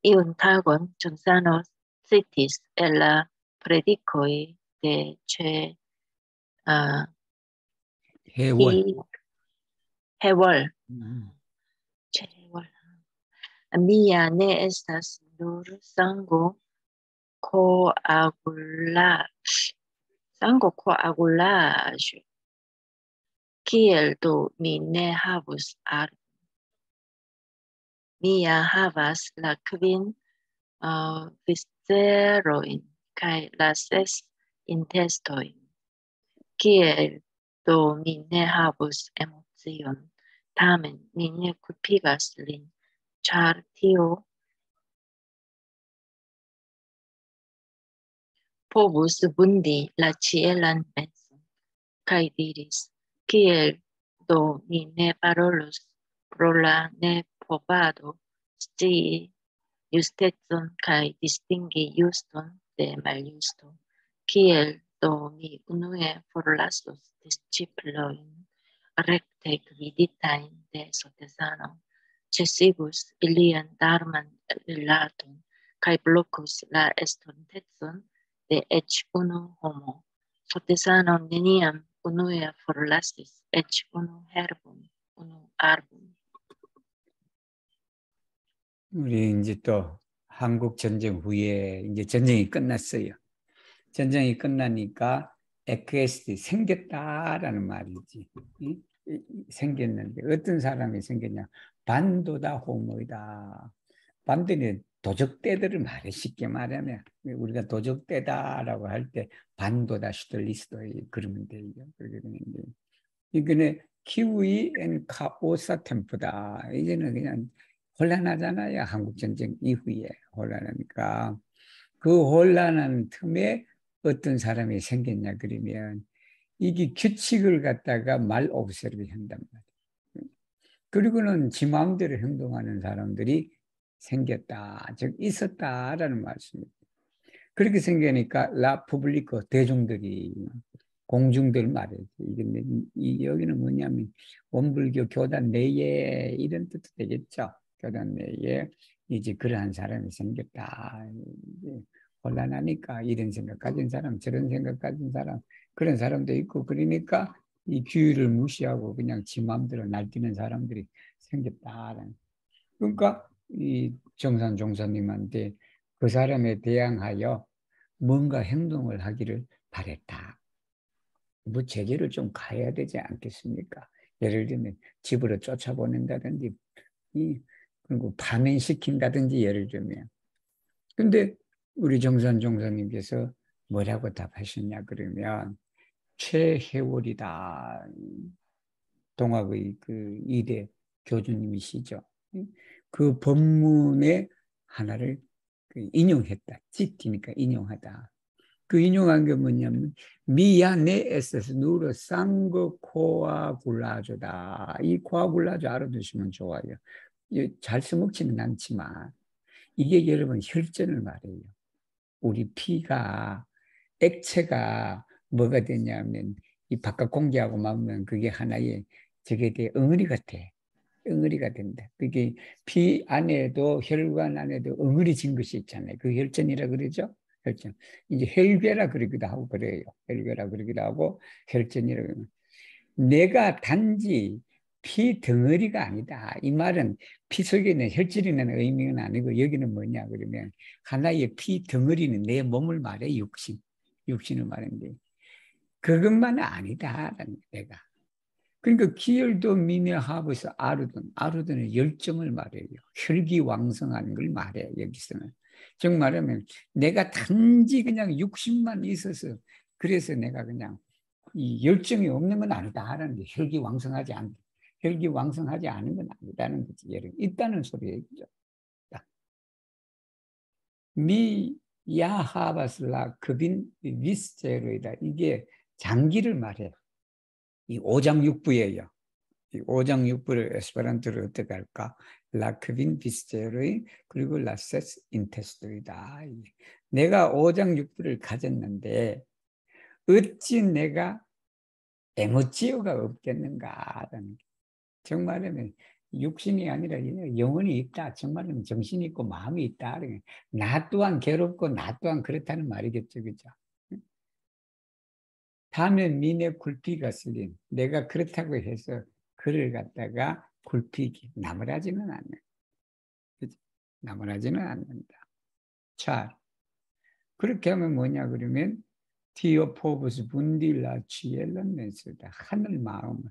Iun tagon Ĝonsano citis el la predikoj de ĉe 해월. Hewol. Mia ne estas nur sango koagulaĵo. Kiel do mi ne havus arbon? Mia havas la kvin viscerojn kaj la 6 intestojn. Kiel do mi ne havus emocion? Tamen mi ne kulpigas lin, ĉar tio povus vundi la ĉielan menson, kaj diris, kiel do mi ne parolus pro la nepovado scii justecon kaj distingi juston de maljusto, kiel do mi unue forlasos disĉiplojn rekte gviditajn de Sotezano, ĉesigus ilian darman rilaton kaj blokus la estontecon de eĉ unu homo. Sotezano neniam unue forlasis eĉ unu herbon, unu arbon. 우리 이제 또 한국 전쟁 후에 이제 전쟁이 끝났어요. 전쟁이 끝나니까 에크에스티 생겼다라는 말이지. 생겼는데 어떤 사람이 생겼냐? 반도다 호모이다. 반도는 도적대들을 말해. 쉽게 말하면 우리가 도적대다라고 할 때 반도다 슈들리스도 그러면 돼요. 그렇게 되는데 이거는 키우이 앤 카오사 템프다. 이제는 그냥 혼란하잖아요. 한국 전쟁 이후에 혼란하니까 그 혼란한 틈에 어떤 사람이 생겼냐 그러면 이게 규칙을 갖다가 말 옵세르비 한단 말이에요. 그리고는 지 마음대로 행동하는 사람들이 생겼다, 즉 있었다라는 말씀입니다. 그렇게 생기니까 라 푸블리코 대중들이 공중들 말이지. 이게 여기는 뭐냐면 원불교 교단 내에 이런 뜻도 되겠죠. 교단 내에 이제 그러한 사람이 생겼다. 곤란하니까 이런 생각 가진 사람, 저런 생각 가진 사람, 그런 사람도 있고 그러니까 이 규율을 무시하고 그냥 지 마음대로 날뛰는 사람들이 생겼다. 그러니까 이 정산 종사님한테 그 사람에 대항하여 뭔가 행동을 하기를 바랬다. 뭐 제재를 좀 가해야 되지 않겠습니까? 예를 들면 집으로 쫓아보낸다든지 그리고 파면시킨다든지 예를 들면. 근데 우리 정산 종사님께서 뭐라고 답하셨냐 그러면 최혜월이다. 동학의 그 2대 교주님이시죠. 그 법문의 하나를 인용했다. 찌티니까 인용하다. 그 인용한 게 뭐냐면 미야네에서 누르 쌍거 코아굴라조다. 이 코아굴라조 알아두시면 좋아요. 잘 써먹지는 않지만 이게 여러분 혈전을 말해요. 우리 피가 액체가 뭐가 되냐면 이 바깥 공기하고 맞으면 그게 하나의 저게 돼 엉덩이가 돼. 엉덩이가 된다. 그게 피 안에도 혈관 안에도 엉덩이 진 것이 있잖아요. 그 혈전이라 그러죠. 혈전. 이제 혈괴라 그러기도 하고 그래요. 혈괴라 그러기도 하고 혈전이라 그러면 내가 단지 피 덩어리가 아니다. 이 말은 피 속에 있는 혈질이라는 의미는 아니고 여기는 뭐냐 그러면 하나의 피 덩어리는 내 몸을 말해 육신. 육신을 말하는데 그것만은 아니다. 내가. 그러니까 기열도 미네하브에서 아르돈의 열정을 말해요. 혈기왕성한 걸 말해요. 여기서는. 즉 말하면 내가 단지 그냥 육신만 있어서 그래서 내가 그냥 이 열정이 없는 건 아니다라는 게 혈기왕성하지 않은 건 아니다는 거지. 예를 있다는 소리예요. 미 야하바슬라 급인 위스제로이다. 이게 장기를 말해요. 이 오장육부예요. 이 오장육부를 에스페란토로 어떻게 할까? 라크빈 비스제로이 그리고 라세스 인테스토이다. 내가 오장육부를 가졌는데 어찌 내가 에모지오가 없겠는가라는 게. 정말이면 육신이 아니라 영혼이 있다. 정말이면 정신이 있고 마음이 있다. 나 또한 괴롭고 나 또한 그렇다는 말이겠죠. 그죠? 다음에 미네 굴피가 쓸린 내가 그렇다고 해서 그를 갖다가 굴피기 나무라지는 않는. 그죠? 나무라지는 않는다. 자, 그렇게 하면 뭐냐 그러면 디오포브스 분딜라 취엘런멘스다. 하늘 마음을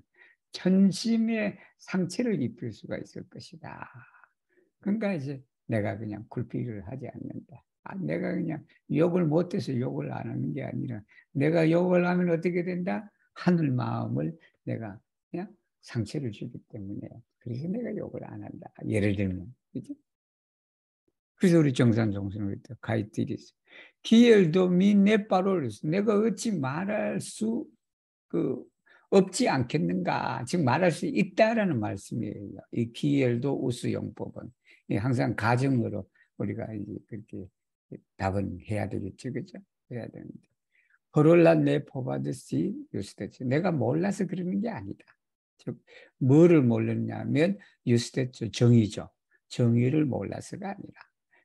전심의 상처를 입힐 수가 있을 것이다. 그러니까 이제 내가 그냥 굴피를 하지 않는다. 내가 그냥 욕을 못해서 욕을 안 하는 게 아니라 내가 욕을 하면 어떻게 된다? 하늘 마음을 내가 그냥 상처를 주기 때문에 그래서 내가 욕을 안 한다. 예를 들면 그죠? 그래서 우리 정산정신을 가이드리스 기열도 미네바로를 내가 어찌 말할 수 없지 않겠는가? 즉 말할 수 있다라는 말씀이에요. 이 기열도 우수용법은 항상 가정으로 우리가 이제 그렇게 답은 해야 되겠죠, 그죠? 해야 되는데 허롤라 내 포바드시 유스테츠 내가 몰라서 그러는 게 아니다. 즉 뭐를 몰랐냐면 유스테츠 정의죠. 정의를 몰라서가 아니라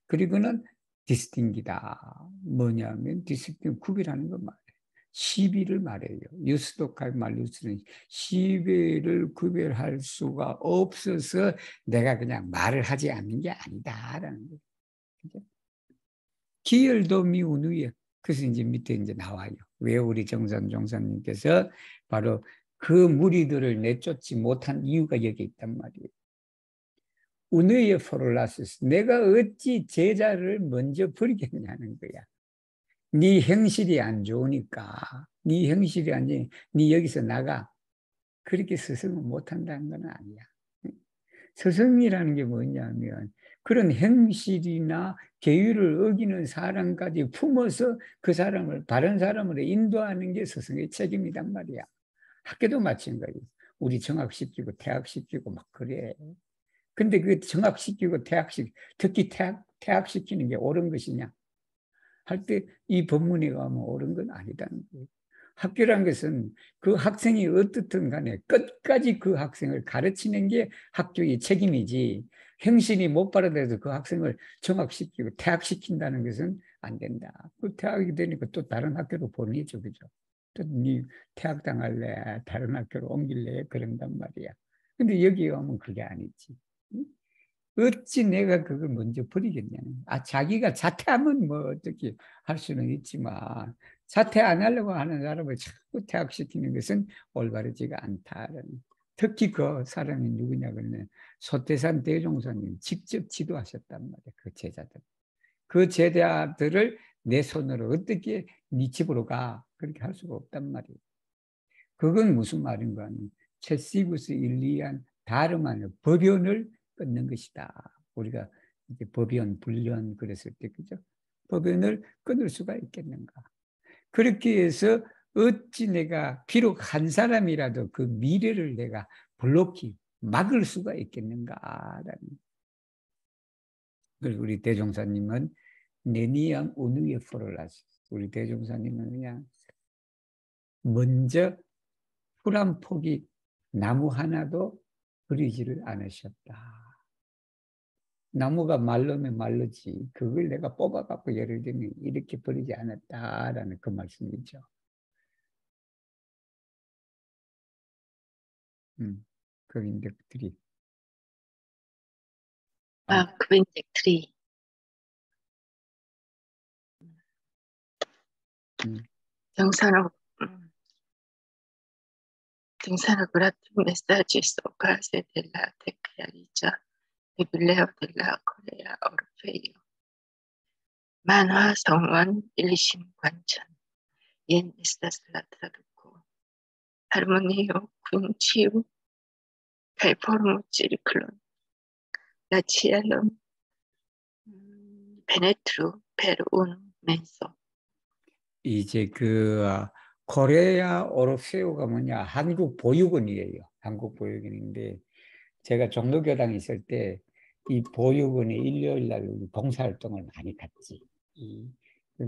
그리고는 디스팅기다. 뭐냐면 디스팅 구별하는 것 말이에요. 시비를 말해요. 유스독할 말루스는 시비를 구별할 수가 없어서 내가 그냥 말을 하지 않는 게 아니다라는 거예요. 그죠? 기열도 미운우에 그래서 이제 밑에 이제 나와요. 왜 우리 정산님께서 바로 그 무리들을 내쫓지 못한 이유가 여기 있단 말이에요. 운의 포롤라스스. 내가 어찌 제자를 먼저 버리겠냐는 거야. 네 형실이 안 좋으니까. 네 형실이 안 좋으니 네 여기서 나가. 그렇게 스승을 못한다는 건 아니야. 스승이라는 게 뭐냐면 그런 행실이나 계율을 어기는 사람까지 품어서 그 사람을 바른 사람으로 인도하는 게 스승의 책임이란 말이야. 학교도 마찬가지. 우리 정학시키고 퇴학시키고 막 그래. 근데 그 정학시키고 특히 퇴학시키는 게 옳은 것이냐? 할 때 이 법문에 가면 옳은 건 아니다는 거예요. 학교란 것은 그 학생이 어떻든 간에 끝까지 그 학생을 가르치는 게 학교의 책임이지, 형신이 못 바라돼서 그 학생을 정학시키고 퇴학시킨다는 것은 안 된다. 그 퇴학이 되니까 또 다른 학교로 보내죠. 그죠? 또 네 퇴학당할래? 다른 학교로 옮길래? 그런단 말이야. 근데 여기 오면 그게 아니지. 어찌 내가 그걸 먼저 버리겠냐는. 자기가 자퇴하면 뭐 어떻게 할 수는 있지만, 자퇴 안 하려고 하는 사람을 자꾸 퇴학시키는 것은 올바르지가 않다는. 특히 그 사람이 누구냐 그러면 소태산 대종사님 직접 지도하셨단 말이야. 그 제자들. 그 제자들을 내 손으로 어떻게 네 집으로 가. 그렇게 할 수가 없단 말이에요. 그건 무슨 말인가 하면 채시부스 일리안 다름 아니라 법연을 끊는 것이다. 우리가 이제 법연, 불연 그랬을 때 그죠? 법연을 끊을 수가 있겠는가? 그렇게 해서 어찌 내가 비록 한 사람이라도 그 미래를 내가 막을 수가 있겠는가라는. 그리고 우리 대종사님은 내니양 운우의 포를 하시. 우리 대종사님은 그냥 먼저 풀 한 폭이 나무 하나도 버리지를 않으셨다. 나무가 말르면 말르지. 그걸 내가 뽑아갖고 예를 들면 이렇게 버리지 않았다라는 그 말씀이죠. 그인덱들이. 그빈덱 3. 정산호 gratis mensajes o clase de la tecnología Bibleo de la Corea Orfeo 만화 성원 일심 관천 옌 estas la traduco armonio cum ciu kai formo circulum la cielum penetru per un menso. 이제 코레아 오르페오가 뭐냐, 한국 보육원이에요. 한국 보육원인데 제가 종로교당에 있을 때 이 보육원에 일요일 날 봉사활동을 많이 갔지.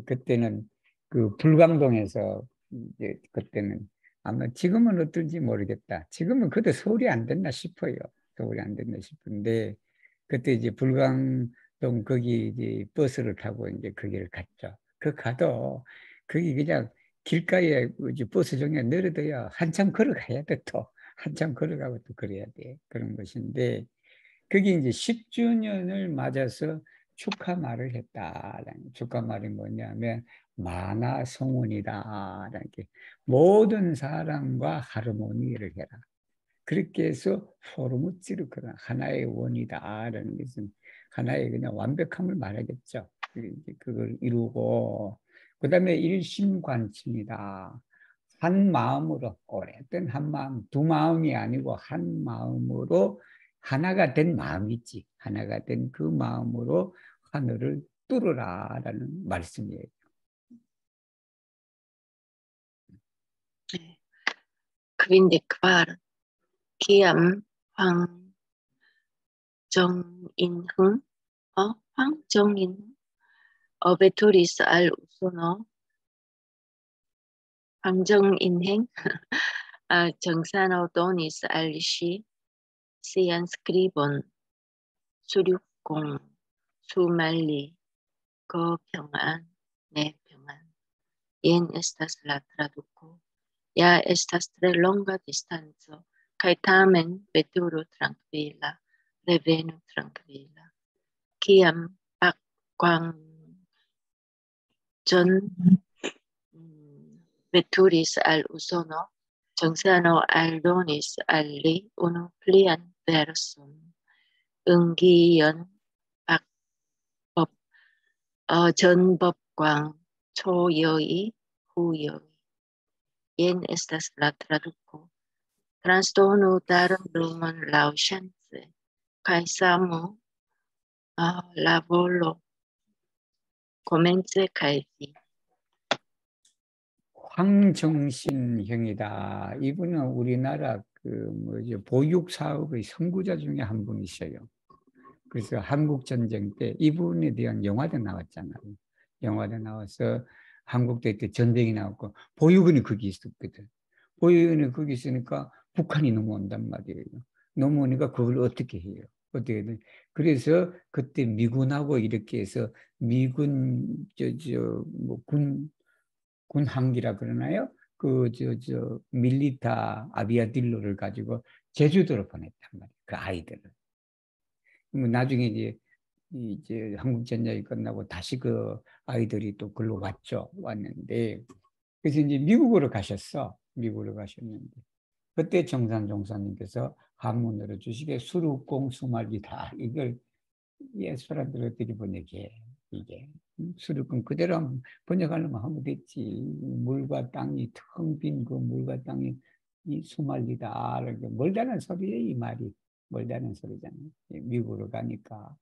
그때는 그 불광동에서 이제 그때는 아마 지금은 어떨지 모르겠다. 지금은 그때 서울이 안 됐나 싶어요. 서울이 안 됐나 싶은데 그때 이제 불광동 거기 이제 버스를 타고 이제 거기를 갔죠. 그 가도 거기 그냥 길가에 이제 버스 정류에 내려둬야 한참 걸어가야 돼. 또 한참 걸어가고 또 그래야 돼. 그런 것인데 그게 이제 10주년을 맞아서 축하 말을 했다라는. 축하 말이 뭐냐면 만화 성운이다라는 게 모든 사람과 하모니를 해라. 그렇게 해서 포르무 찌르크라 하나의 원이다라는 것은 하나의 그냥 완벽함을 말하겠죠. 이제 그걸 이루고 그다음에 일심관칭이다. 한 마음으로 오래된 한 마음, 두 마음이 아니고 한 마음으로 하나가 된 마음이지. 하나가 된 그 마음으로 하늘을 뚫으라라는 말씀이에요. 그빈덱 4 기암 황정인 어베토리스 알 우소노 황정인행 정산호도니스 알리시 시안 스크리본 수륙공 수말리 거평안 내평안 옌 estas la traduco ya estas tre longa distanzo kaj tamen veturo trankvila revenu trankvila kiam Jon veturis al Usono 정산호 aldonis al li unu plian verson 응기연 박법 전법광 초여의 후여의 yen estas la traduko trastorno darum lumon laŭŝance kaj samo la volo komence kaj fine. 황정신 형이다. 이분은 우리나라 그 뭐죠 보육 사업의 선구자 중에 한 분이셔요. 그래서 한국 전쟁 때 이분에 대한 영화도 나왔잖아요. 영화도 나와서 한국대 때 전쟁이 나왔고 보육원이 거기 있었거든. 보육원이 거기 있으니까 북한이 넘어온단 말이에요. 넘어오니까 그걸 어떻게 해요? 어떻게 돼? 그래서 그때 미군하고 이렇게 해서 미군 군함기라 그러나요? 밀리타 아비아딜로를 가지고 제주도로 보냈단 말이에요. 그 아이들을. 나중에 이제 한국 전쟁이 끝나고 다시 그 아이들이 또 글로 왔는데 그래서 이제 미국으로 가셨어. 미국으로 가셨는데 그때 정산 종사님께서 한문으로 주시게 수륙공 수말기다 이걸 예술한들 어떻게 번역해 이게 수륙공 그대로 번역하려면 하면 됐지. 물과 땅이 텅 빈 그 물과 땅이 이 수말리다 멀다는 소리예요. 이 말이 멀다는 소리잖아요. 미국으로 가니까.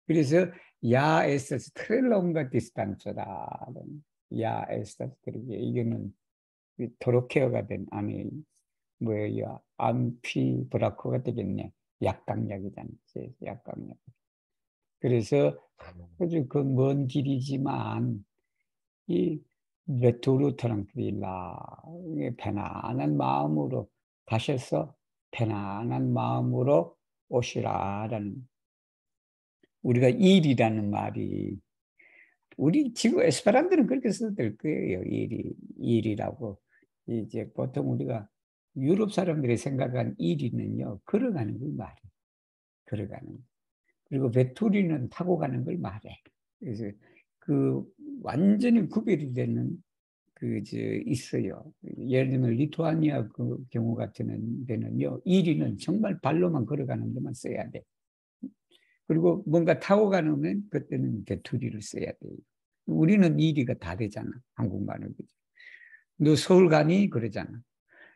그래서 야 에스타스 트렐롱가 디스탄소다. 야 에스타스 그러게 이거는 도로케어가 된 아니 뭐예요? 암피 브라코가 되겠네. 약강약이잖아요. 약강약. 그래서 아주 그 먼 길이지만 이 메토르 트랑크릴라 편안한 마음으로 가셔서 편안한 마음으로 오시라라는 우리가 일이라는 말이 우리 지금 에스페란토는 그렇게 써도 될 거예요. 일이라고. 이제 보통 우리가 유럽 사람들이 생각한 일이는요, 걸어가는 걸 말해. 걸어가는. 그리고 배투리는 타고 가는 걸 말해. 그래서 그 완전히 구별이 되는 있어요. 예를 들면 리투아니아 그 경우 같은 데는요, 일이는 정말 발로만 걸어가는 데만 써야 돼. 그리고 뭔가 타고 가면 그때는 배투리를 써야 돼요. 우리는 일이가 다 되잖아. 한국말은. 너 서울 가니? 그러잖아.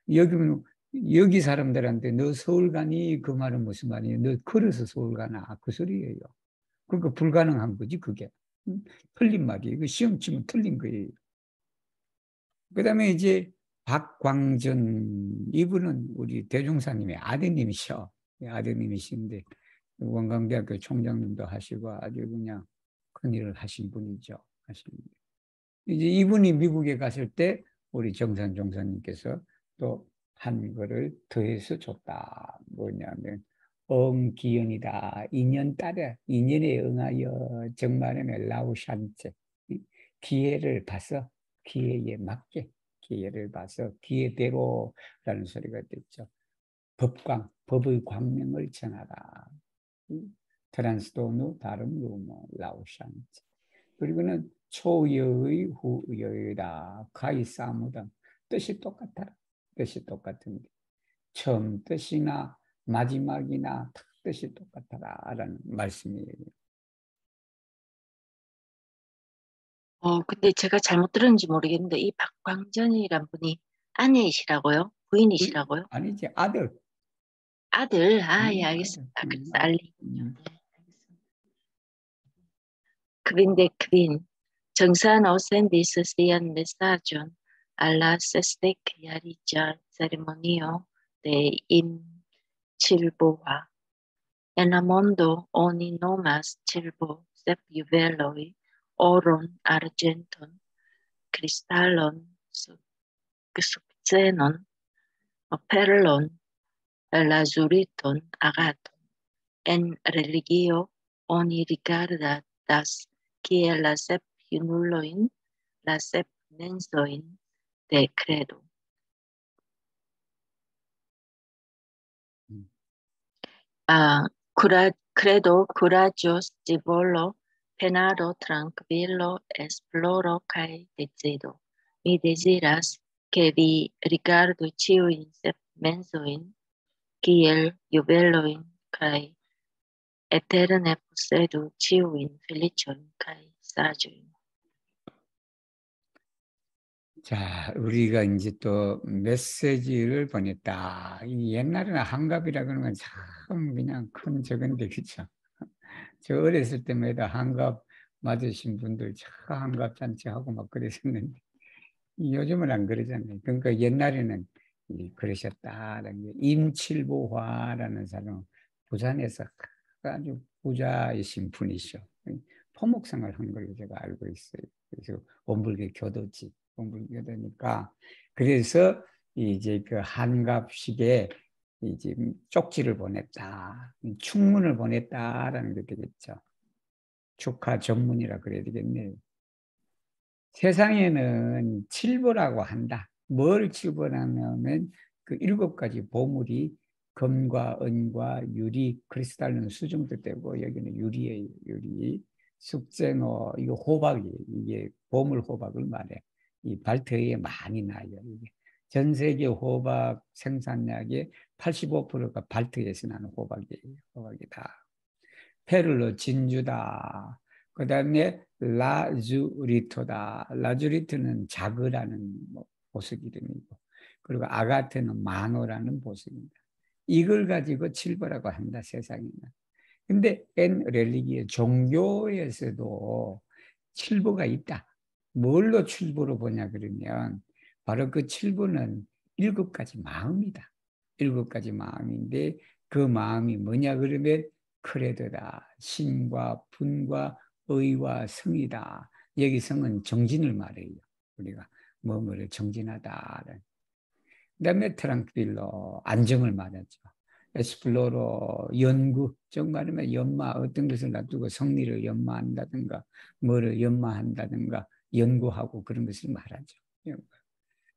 여기 사람들한테 너 서울 가니? 그 말은 무슨 말이에요? 너 걸어서 서울 가나? 그 소리예요. 그러니까 불가능한 거지, 그게. 틀린 말이에요. 그 시험 치면 틀린 거예요. 그 다음에 이제 박광전, 이분은 우리 대종사님의 아드님이셔. 아드님이신데, 원광대학교 총장님도 하시고 아주 그냥 큰 일을 하신 분이죠. 이제 이분이 미국에 갔을 때 우리 정산 종사님께서 또 한 거를 더해서 줬다. 뭐냐면 엄기연이다. 인연 따라 인연에 응하여 정말에는 라우샨체 기회를 봐서 기회에 맞게 기회를 봐서 기회대로라는 소리가 됐죠. 법의 광명을 전하라. 트란스도누 다름 루모 라우샨체. 그리고는 초여의 후여의다. 가이사무다. 뜻이 똑같아라. 뜻이 똑같은데 처음 뜻이나 마지막이나 뜻이 똑같아라라는 말씀이에요. 근데 제가 잘못 들었는지 모르겠는데 이 박광전이란 분이 아내이시라고요? 부인이시라고요? 아니지 아들. 아들. 예, 아들. 알겠습니다. 그래서 아들. 알리군요. 네, 알겠습니다. Kvin de Kvin, 정산 오센디스 시안 메사존 알라 세스텍 야리자 세리모니오 de im chilboa. En la mondo oni nomas chilbo sep juveloi, oron, argenton, kristalon, sukcenon, perlon, lazuriton, agaton. En religio oni rigardas kiel la sep junuloin, la sep mensoin de credo. Credo curajos divolo, penado tranquillo, esploro cae decido. Mi desiras que vi rigardo ciuin sep mensoin, kiel juveloin cae eterne possedu ciuin felicium cae sagium. 자, 우리가 이제 또 메시지를 보냈다. 이 옛날에는 한갑이라 그러는 건 참 그냥 큰 적은데, 그쵸? 저 어렸을 때마다 한갑 맞으신 분들 참 한갑 잔치하고 막 그랬었는데, 요즘은 안 그러잖아요. 그러니까 옛날에는 그러셨다라는 게, 임칠보화라는 사람, 부산에서 아주 부자이신 분이셔. 토목생활 한 걸로 제가 알고 있어요. 그래서 원불교 교도지, 원불교 교도니까. 그래서 이제 그 한갑식에 이제 쪽지를 보냈다, 축문을 보냈다라는 게 되겠죠. 축하 전문이라 그래야 되겠네요. 세상에는 칠보라고 한다. 뭘 칠보라냐면 그 7가지 보물이 금과 은과 유리, 크리스탈은 수정도 되고, 여기는 유리예요. 유리, 숙쟁어, 이거 호박이에요. 이게 보물 호박을 말해. 이 발트해에 많이 나요. 이게 전 세계 호박 생산량의 85%가 발트해에서 나는 호박이에요. 호박이다. 페를로 진주다. 그 다음에 라주리토다. 라주리토는 자그라는 보석 이름이고, 그리고 아가테는 만호라는 보석입니다. 이걸 가지고 칠보라고 한다, 세상에는. 근데 렐리기의 종교에서도 칠보가 있다. 뭘로 칠보로 보냐 그러면 바로 그 칠보는 7가지 마음이다. 7가지 마음인데, 그 마음이 뭐냐 그러면 크레드다. 신과 분과 의와 성이다. 여기 성은 정진을 말해요. 우리가 뭐뭐를 정진하다. 그다음에 트랑필로, 안정을 말하죠. 에스플로로, 연구, 정말이면 연마, 어떤 것을 놔두고 성리를 연마한다든가 뭐를 연마한다든가 연구하고 그런 것을 말하죠.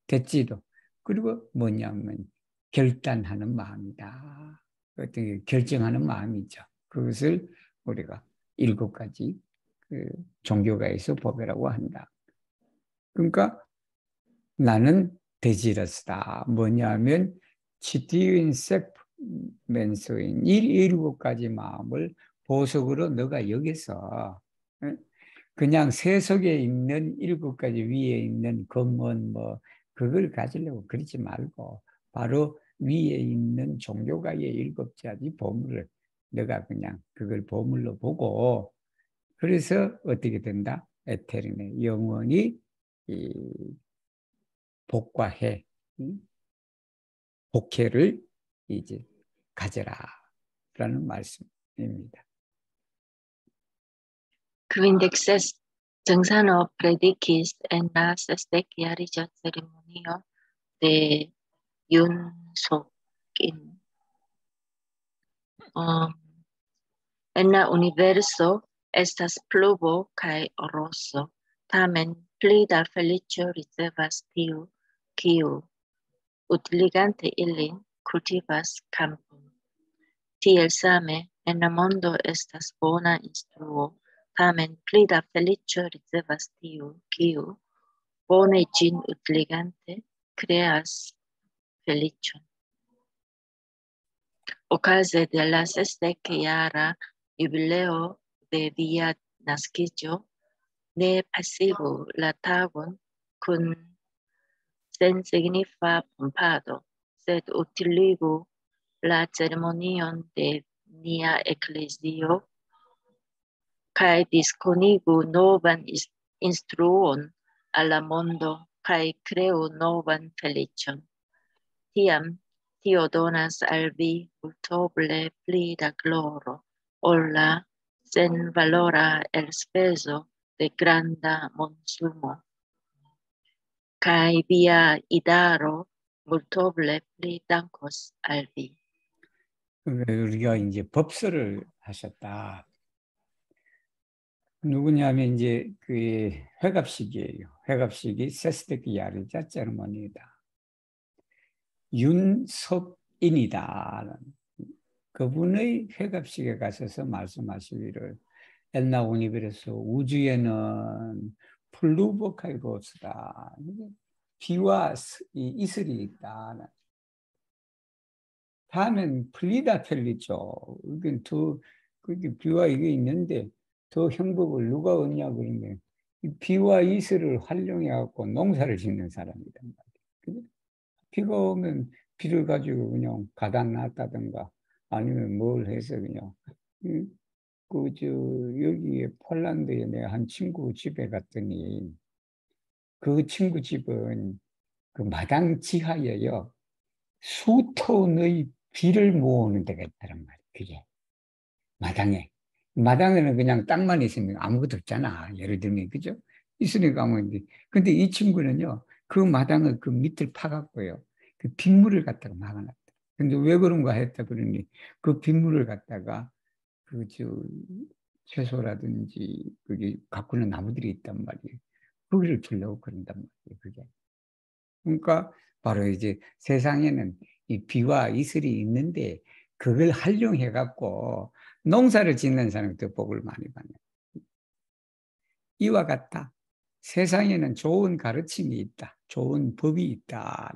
됐지도. 그리고 뭐냐면 결단하는 마음이다. 어떻게 결정하는 마음이죠. 그것을 우리가 7가지 그 종교가에서 보배라고 한다. 그러니까 나는 데지러스다. 뭐냐면 치티윈 섹멘소인 7가지 마음을 보석으로 너가 여기서 그냥 세속에 있는 7가지 위에 있는 금은 뭐 그걸 가지려고 그러지 말고 바로 위에 있는 종교가의 7가지 보물을 너가 그냥 그걸 보물로 보고, 그래서 어떻게 된다? 에테르네, 영원히 이 복과 해, 복해를 이제 가져라라는 말씀입니다. Quindexes censano predicis en la sesdekiariga ceremonio de Yunsokin. En la universo estas pluvo cae rosso, tamen pli da felicio ricevas tiu, kiu, utiligante ilin, cultivas campum. Tiel same, en la mondo estas bona instruo, tamen pli da felicio ricevas tiu, kiu, bone gin utiligante, creas felicion. Ocase de la 60ª jubileo de via nasciĝo, ne pasigu la tagon kun sensignifa pompado, sed utiligu la ceremonion de nia eklezio kaj diskonigu novan instruon al la mondo kaj kreu novan felicion. Tiam tio donas al vi multoble pli da gloro ol la senvalora elspezo de granda monsumo. Kaj via idaro multoble pli dankos al vi. 우리가 이제 법서를 하셨다. 누구냐면 이제 그 회갑식이에요. 회갑식이 세스데키 야르자 세르머니이다. 윤석인이다. 그분의 회갑식에 가셔서 말씀하시기를, 엔나 오니베르스 우주에는 플루보칼고스다. 비와 이슬이 있다. 다음엔 플리다 펠리죠. 이건 그게 비와 이게 있는데 더 행복을 누가 얻냐 그러면 이 비와 이슬을 활용해 갖고 농사를 짓는 사람이란 말이에요. 그죠? 비가 오면 비를 가지고 그냥 가다 놨다든가 아니면 뭘 해서 그냥 그저 여기에 폴란드에 내가 한 친구 집에 갔더니 그 친구 집은 그 마당 지하에요. 수톤의 비를 모으는 데가 있다란 말이에요. 그게 마당에. 마당에는 그냥 땅만 있으면 아무것도 없잖아. 예를 들면 그죠? 있으니까 뭐 이제. 근데 이 친구는요. 그 마당을 그 밑을 파갖고요. 그 빗물을 갖다가 막아놨다. 근데 왜 그런가 했다 그러니 그 빗물을 갖다가 그저 채소라든지 그게 가꾸는 나무들이 있단 말이에요. 거기를 주려고 그런단 말이에요. 그게. 그러니까 바로 이제 세상에는 이 비와 이슬이 있는데 그걸 활용해 갖고 농사를 짓는 사람이 더 복을 많이 받는. 이와 같다. 세상에는 좋은 가르침이 있다. 좋은 법이 있다.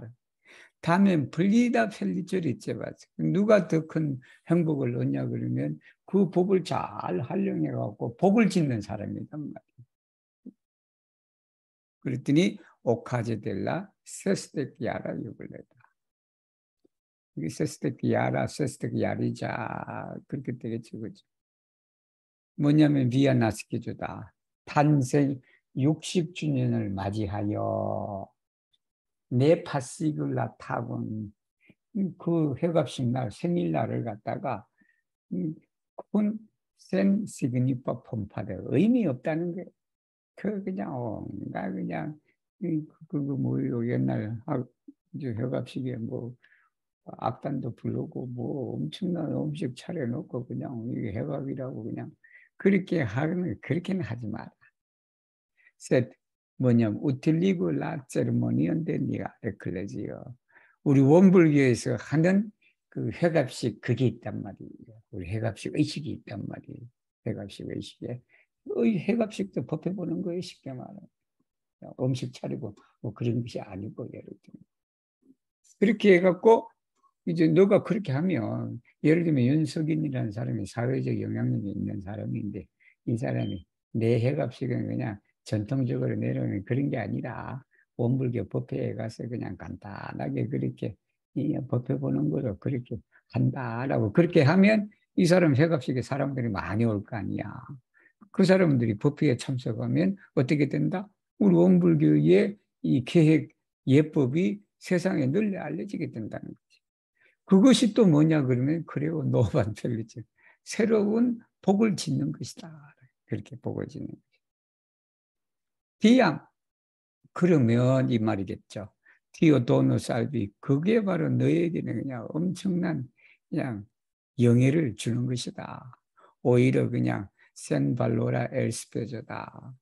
다음엔 분리다 편리절이 있지. 누가 더 큰 행복을 얻냐 그러면 그 법을 잘 활용해 갖고 복을 짓는 사람이란 말이에요. 그랬더니 오카제 델라 세스테키아라 유블레다. 이게 세스테키아라 세스테키아리자 그렇게 되겠죠. 그죠? 뭐냐면 비아나스키주다. 탄생 60주년을 맞이하여 내 파시글라 타곤 그 회갑식 날 생일날을 갖다가 그건 센 시그니퍼 폼파드 의미 없다는 게 그 그냥 나 그냥 그거 뭐요 옛날 이제 회갑식에 뭐 악단도 부르고 뭐 엄청난 음식 차려놓고 그냥 이게 회갑이라고 그냥 그렇게 하는 그렇게는 하지 마라. 셋 뭐냐면 우틸리고 라 세르모니언데 니가 에클레지요. 우리 원불교에서 하는 그 회갑식 그게 있단 말이에요. 우리 회갑식 의식이 있단 말이에요. 회갑식 의식에 회갑식도 법해 보는 거예요. 쉽게 말하면 음식 차리고 뭐 그런 것이 아니고 예를 들면 그렇게 해갖고 이제 너가 그렇게 하면 예를 들면 윤석인이라는 사람이 사회적 영향력이 있는 사람인데 이 사람이 내 회갑식은 그냥 전통적으로 내려오는 그런 게 아니라 원불교 법회에 가서 그냥 간단하게 그렇게 법회 보는 거로 그렇게 한다라고 그렇게 하면 이 사람 회갑식에 사람들이 많이 올 거 아니야. 그 사람들이 법회에 참석하면 어떻게 된다? 우리 원불교의 이 계획 예법이 세상에 널리 알려지게 된다는 거지. 그것이 또 뭐냐 그러면 그래요 노반 펠리츠 새로운 복을 짓는 것이다. 그렇게 복을 짓는 거죠. 디암 그러면 이 말이겠죠. 디오도노 살비 그게 바로 너에게는 그냥 엄청난 그냥 영예를 주는 것이다. 오히려 그냥 센발로라 엘스페저다.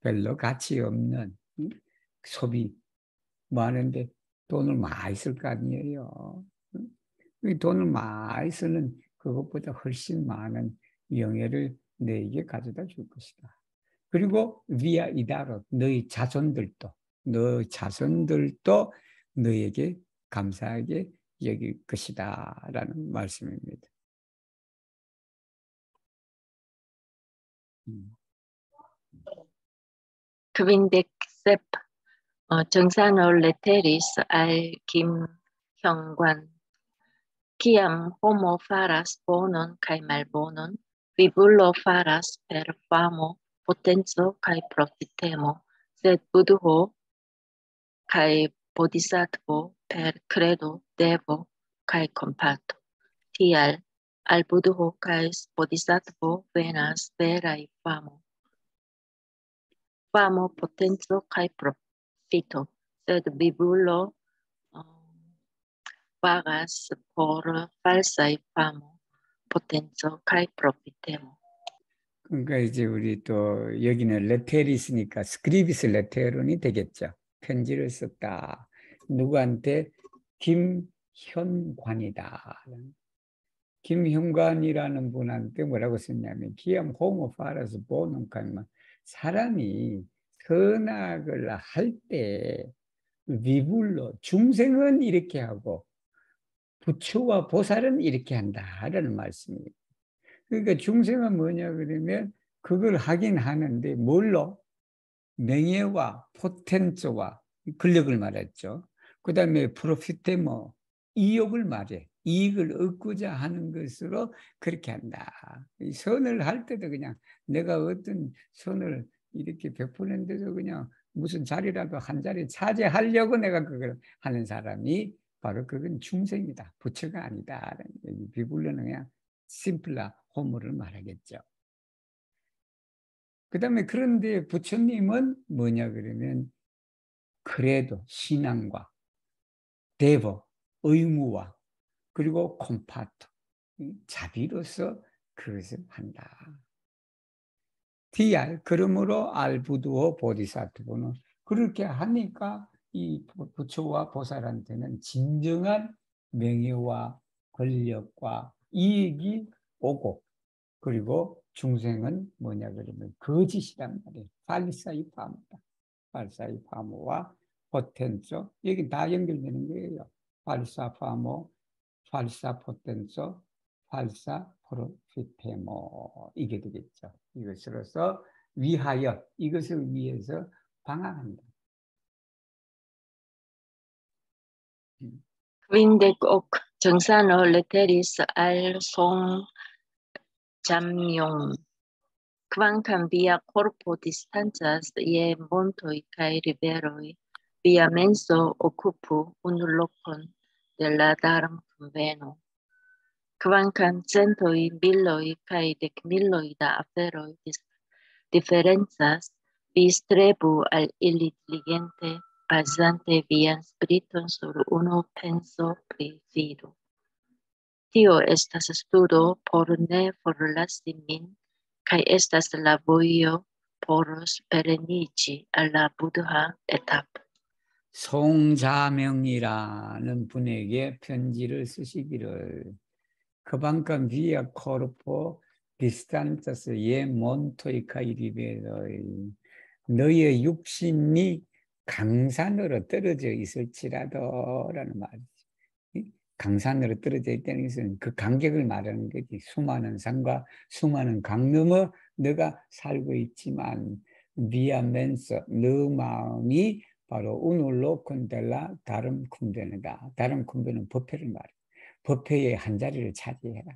별로 가치 없는 소비 많은데 돈을 많이 쓸 거 아니에요. 돈을 많이 쓰는 그것보다 훨씬 많은 영예를 너에게 가져다 줄 것이다. 그리고 위아 이다로 너 자손들도 너에게 감사하게 여길 것이다 라는 말씀입니다. Kvindeksepp 정산을 레테리스 알 김형관 Kiam homo faras bonon kai malbonon, vibullo faras per famo, potenzo kai profitemo, sed buddho kai bodhisattva per credo devo kai compato. Tial al buddho kai bodhisattva venas verai famo. Famo potenzo kai profito, sed vibullo pagas por falsae famo, potenzo kai profitemo. 그러니까 이제 우리 또 여기는 레테리스니까 스크리비스 레테론이 되겠죠. 편지를 썼다. 누구한테? 김현관이다. 김현관이라는 분한테 뭐라고 썼냐면 기암 호모 파라스 보는 칸만 사람이 선악을 할 때 위불로 중생은 이렇게 하고 부처와 보살은 이렇게 한다라는 말씀이에요. 그러니까 중생은 뭐냐 그러면 그걸 하긴 하는데 뭘로? 명예와 포텐츠와 권력을 말했죠. 그 다음에 프로피테모, 이욕을 말해. 이익을 얻고자 하는 것으로 그렇게 한다. 선을 할 때도 그냥 내가 어떤 선을 이렇게 베푸는데도 그냥 무슨 자리라도 한 자리 차지하려고 내가 그걸 하는 사람이 바로 그건 중생이다. 부처가 아니다. 비불로는 그냥 심플라 호모를 말하겠죠. 그 다음에 그런데 부처님은 뭐냐 그러면 그래도 신앙과 대법, 의무와 그리고 콤파토, 자비로서 그것을 한다. DR, 그러므로 알부두어 보디사트보는 그렇게 하니까 이 부처와 보살한테는 진정한 명예와 권력과 이익이 오고 그리고 중생은 뭐냐 그러면 거짓이란 말이에요. 팔사이 파모다. 팔사이 파모와 포텐소 여기 다 연결되는 거예요. 팔사 파모, 팔사 포텐소, 팔사 프로피테모 이게 되겠죠. 이것으로서 위하여 이것을 위해서 방황한다. Quinde hoc censano letteris al son jamium, quancam via corpo distantias ie montoi cae riveroi, via menso occupu un locum de la darum conveno. Quancam centoi milloi cae decmilloi da aferoi differenzas, vis trebu al illi diligente, basante vian spiritum sur uno penso pri fido. Tio estas studo por ne forlasi min, kai estas la vojo por perenici alla Buddha etape. 송자명이라는 분에게 편지를 쓰시기를 그만큼 via corpo distantes e montoica iriberoi 너의 육신이 강산으로 떨어져 있을지라도 라는 말이죠. 강산으로 떨어져 있다는 것은 그 간격을 말하는 거지. 수많은 산과 수많은 강 너머 너가 살고 있지만 비아멘서 너 마음이 바로 우눌로 콘델라 다름 쿰베는다. 다름 쿰베는 법회를 말해. 법회의 한 자리를 차지해라.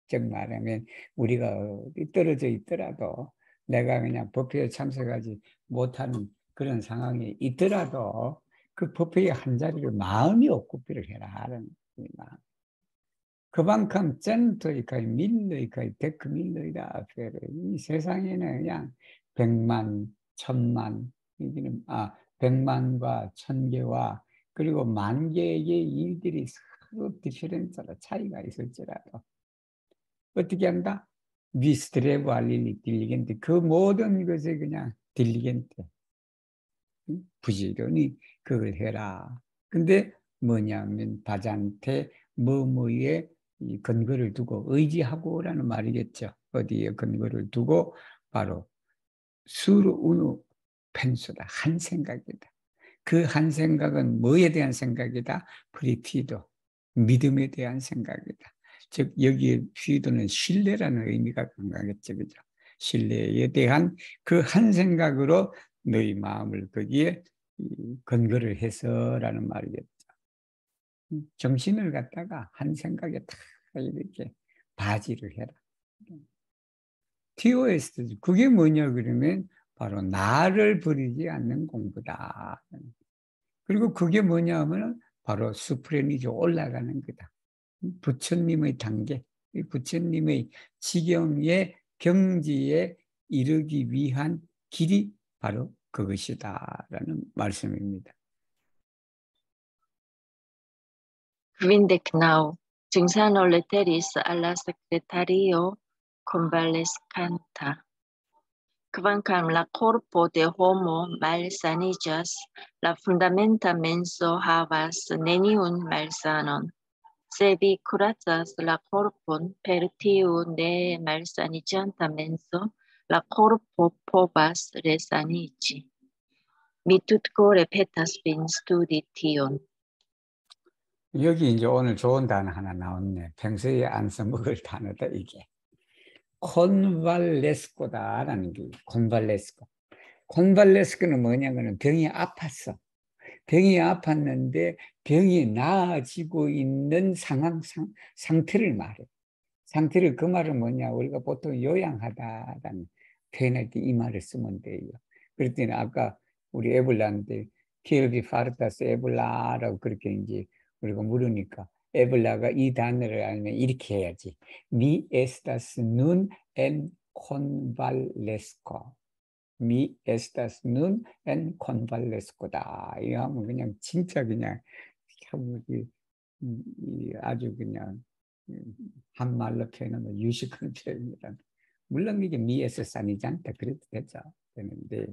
즉 말하면 우리가 어디 떨어져 있더라도 내가 그냥 법회에 참석하지 못하는 그런 상황이 있더라도 그 법회의 한 자리를 마음이 오쿠피를 해라 하는 겁니다. 그만큼 젠토이카이 밀로이카이 데크 밀로이다. 이 세상에는 그냥 100만, 1000만, 백만과 1000개와 그리고 10,000개의 일들이 서로 디퍼런스로 차이가 있을지라도 어떻게 한다? 미스트레브 알릴리 딜리겐트 그 모든 것에 그냥 딜리겐트 부지런히 그걸 해라. 근데 뭐냐면 바잔테 뭐뭐에 이 근거를 두고 의지하고라는 말이겠죠. 어디에 근거를 두고 바로 수르 우누 펜수다. 한 생각이다. 그 한 생각은 뭐에 대한 생각이다? 프리피도 믿음에 대한 생각이다. 즉 여기에 피도는 신뢰라는 의미가 강하겠죠. 그죠? 신뢰에 대한 그 한 생각으로 너희 마음을 거기에 근거를 해서라는 말이겠죠. 정신을 갖다가 한 생각에 다 이렇게 바지를 해라. TOS, 그게 뭐냐 그러면 바로 나를 버리지 않는 공부다. 그리고 그게 뭐냐 하면 바로 수프레니죠. 올라가는 거다. 부처님의 단계, 부처님의 지경의 경지에 이르기 위한 길이 바로 그것이다라는 말씀입니다. Quindecnau, censano letteris alla secretario convalescanta. Quancam la corpo de homo malsanigas, la fundamenta menso havas neniun malsanon. Se vi curacas la corpon per tiu ne malsaniganta menso, la corpo povas resanici. Mi tutcore petas vin studi tion. 여기 이제 오늘 좋은 단어 하나 나왔네. 평소에 안 써먹을 단어다 이게. 콘발레스코다라는 게 콘발레스코. 콘발레스코는 뭐냐면은 병이 아팠어. 병이 아팠는데 병이 나아지고 있는 상태를 말해. 상태를 그 말은 뭐냐? 우리가 보통 요양하다라는 표현할 때 이 말을 쓰면 돼요. 그랬더니 아까 우리 에볼라인데 키엘비 파르타스 에볼라라고 그렇게 이제 우리가 물으니까 에볼라가 이 단어를 알면 이렇게 해야지. Mi estas nun en convalesco. Mi estas nun en convalesco다. 이거 하면 그냥 진짜 그냥 참 아주 그냥 한말로 표현하면 유식한 표현이라. 물론 이게 미에서 산이지 않다 그래도 되죠. 되는데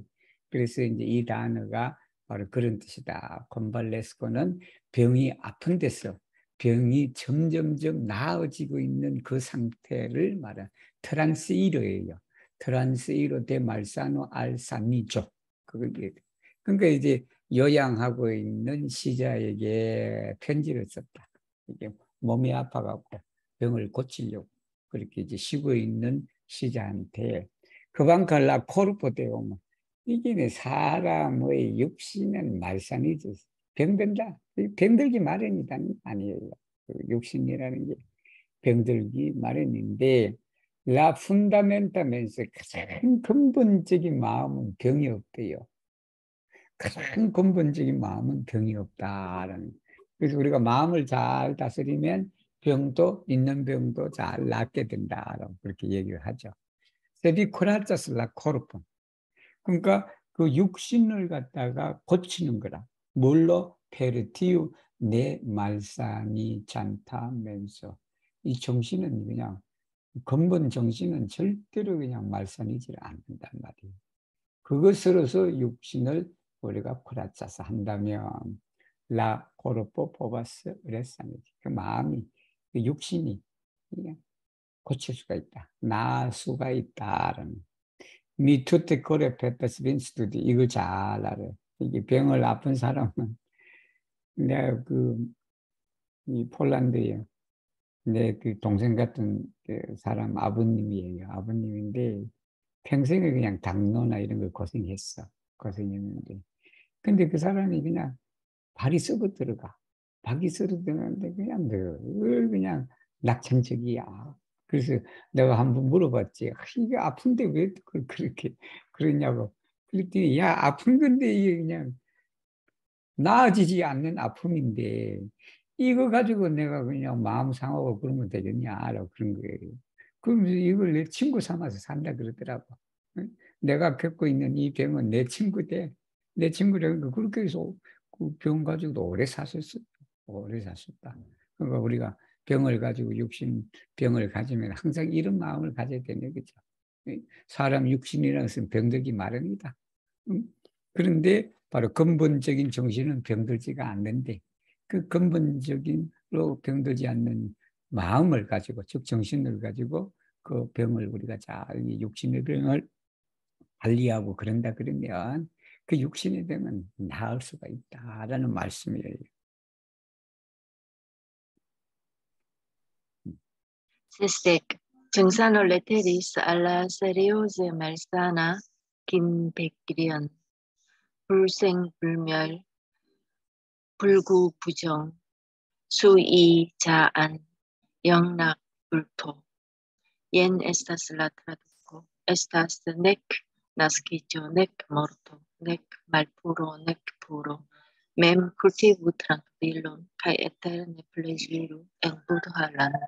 그래서 이제 이 단어가 바로 그런 뜻이다. 콘발레스코는 병이 아픈 데서 병이 점점점 나아지고 있는 그 상태를 말하는 트란스이로예요. 트란스이로 데 말사노 알사미조. 그러니까 이제 요양하고 있는 시자에게 편지를 썼다. 이게 몸이 아파갖고 병을 고치려고 그렇게 이제 쉬고 있는 시자한테 그방칼라 코르포데 오면 이게 사람의 육신은 말산이지 병든다. 병들기 마련이다 아니에요. 육신이라는 게 병들기 마련인데 라 푼다멘타면서 가장 근본적인 마음은 병이 없대요. 가장 근본적인 마음은 병이 없다라는. 그래서 우리가 마음을 잘 다스리면 병도 있는 병도 잘 낫게 된다라고 그렇게 얘기를 하죠. 세비 코라자슬라 코르폰. 그러니까 그 육신을 갖다가 고치는 거라. 뭘로? 페르티우 내 말산이 잔타면서 이 정신은 그냥 근본 정신은 절대로 그냥 말산이지 않는단 말이에요. 그것으로서 육신을 우리가 코라짜서 한다면 라 코르포 포바스 레사니지. 그 마음이 그 육신이 고칠 수가 있다. 나을 수가 있다라는. 미투테 코레 페타스 빈스투디 이거 잘 알아요. 이게 병을 아픈 사람은 내가 이 폴란드에 내 그 동생 같은 그 사람 아버님이에요. 아버님인데 평생을 그냥 당뇨나 이런 걸 고생했어. 고생했는데 근데 그 사람이 그냥 발이 썩어 들어가. 박이 썩어 들어가는데 그냥 늘 그냥 낙천적이야. 그래서 내가 한번 물어봤지. 이게 아픈데 왜 그렇게 그러냐고. 그랬더니 야 아픈 건데 이게 그냥 나아지지 않는 아픔인데 이거 가지고 내가 그냥 마음 상하고 그러면 되겠냐라고 그런 거예요. 그럼 이걸 내 친구 삼아서 산다 그러더라고. 내가 겪고 있는 이 병은 내 친구 돼. 내 친구라는 그렇게 해서 그 병 가지고도 오래 사셨어. 오래 사셨다. 그러니까 우리가 병을 가지고 병을 가지면 항상 이런 마음을 가져야 되는 거죠. 사람 육신이라는 것은 병들기 마련이다. 그런데 바로 근본적인 정신은 병들지가 않는데 그 근본적인로 병들지 않는 마음을 가지고 즉 정신을 가지고 그 병을 우리가 잘 육신의 병을 관리하고 그런다 그러면 그 육신의 병은 나을 수가 있다라는 말씀이에요. Sesec, 증산호 레테리스 알라 세리오세 말사나 김백리언 불생불멸 불구부정 수이자안 영락불토 옌 estas la traduco estas nec nascicio nec morto nec malpuro nec puro mem cultivu tranquillum cae eterne plegiru en Buddha landa.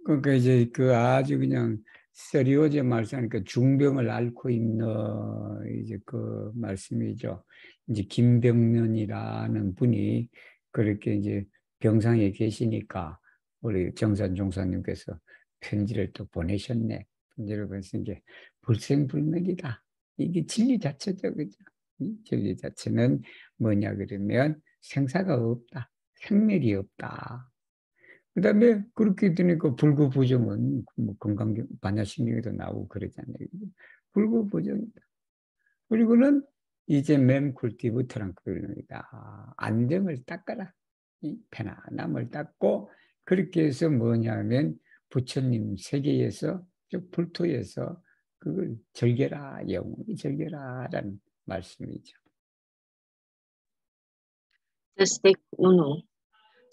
그러니까 이제 그 아주 그냥 세리오제 말씀하니까 중병을 앓고 있는 이제 그 말씀이죠. 이제 김병면이라는 분이 그렇게 이제 병상에 계시니까 우리 정산 종사님께서 편지를 또 보내셨네. 편지를 보내서 이게 불생불멸이다. 이게 진리 자체죠, 그죠? 이 진리 자체는 뭐냐 그러면 생사가 없다, 생멸이 없다. 그 다음에 그렇게 되니까 불구부정은 뭐 건강 반야신경에도 나오고 그러잖아요. 불구부정이다. 그리고는 이제 mem쿨티브 트랑크일이다. 안정을 닦아라. 이 편안함을 닦고 그렇게 해서 뭐냐면 부처님 세계에서 즉 불토에서 그걸 즐겨라, 영원히 즐겨라라는 말씀이죠. Testec 1.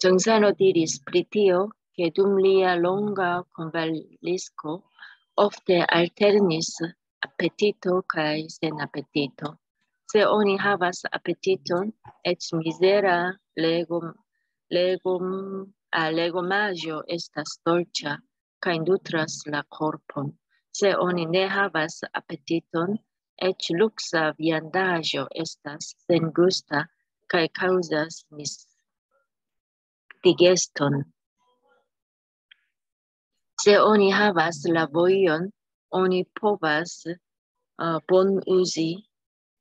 Gensano diris pritio, que dum lia longa convalesco ofte alternis appetito cae sen appetito. Se oni havas appetiton, et misera legomaggio estas dolcia, cae nutras la corpon. Se oni ne havas appetiton, et luxa viandaggio estas sen gusta, cae causas digeston. Se oni havas la vojon, oni povas bon uzi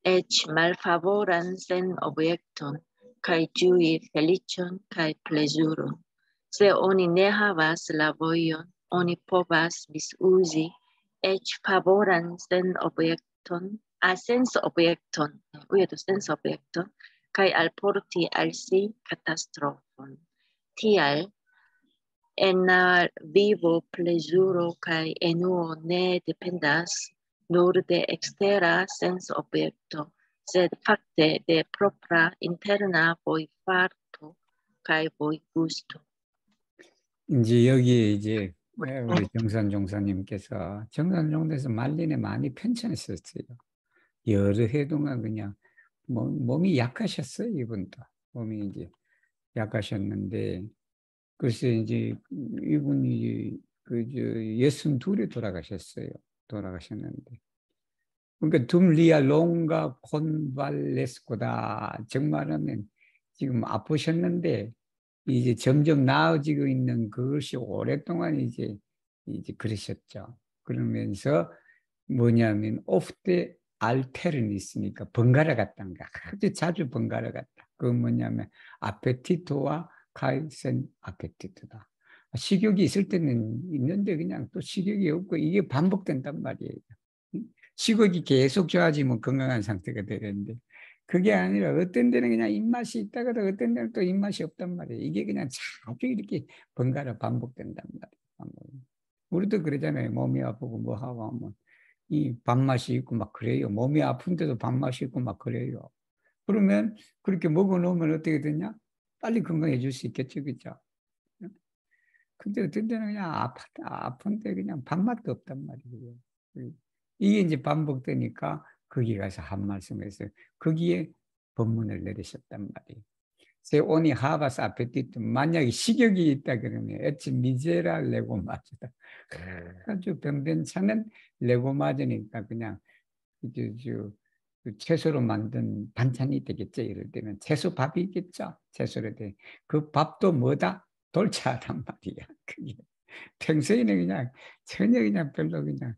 ec malfavoran sen objekton, kai ĝui feliĉon kai plezuron. Se oni ne havas la vojon, oni povas misuzi ec favoran sen objekton, sens objekton, kai alporti al si katastrofon. Tial, en vivo plezuro kaj enuo ne dependas nur de extera sens objekto, sed fakte de propra interna voifarto kaj voigusto. 이제 여기에 이제 우리 정산 종사님께서 정산 종사에서 말년에 많이 편찮으셨어요. 여러 해 동안 그냥 몸이 약하셨어요. 이분도 몸이 이제 약하셨는데 그래서 이제 이분이 그 62에 돌아가셨는데 그러니까 둠리아 롱가 콘발레스코다 정말하면 지금 아프셨는데 이제 점점 나아지고 있는 그것이 오랫동안 이제 그러셨죠. 그러면서 뭐냐면 오프테 알테른이 있으니까 번갈아 갔다는 거 아주 자주 번갈아 갔다. 그건 뭐냐면 아페티토와 카이센 아페티토다. 식욕이 있을 때는 있는데 그냥 또 식욕이 없고 이게 반복된단 말이에요. 식욕이 계속 좋아지면 건강한 상태가 되는데 그게 아니라 어떤 데는 그냥 입맛이 있다가도 어떤 데는 또 입맛이 없단 말이에요. 이게 그냥 자주 이렇게 번갈아 반복된단 말이에요. 우리도 그러잖아요. 몸이 아프고 뭐 하고 하면 이 밥맛이 있고 막 그래요. 몸이 아픈데도 밥맛이 있고 막 그래요. 그러면 그렇게 먹어놓으면 어떻게 되냐? 빨리 건강해질 수 있겠죠. 그죠? 근데 어떤 데는 그냥 아픈데 그냥 밥맛도 없단 말이에요. 이게 이제 반복되니까 거기 가서 한 말씀에서 거기에 법문을 내리셨단 말이에요. Se oni havas appetito. 만약에 식욕이 있다 그러면 et misera legomajo다. 아주 병변찮은 레고마저니까 그냥 채소로 만든 반찬이 되겠죠. 예를 들면 채소밥이 있겠죠. 채소로 된 그 밥도 뭐다? 돌차란 말이야. 그게 평소에는 그냥 전혀 그냥 별로 그냥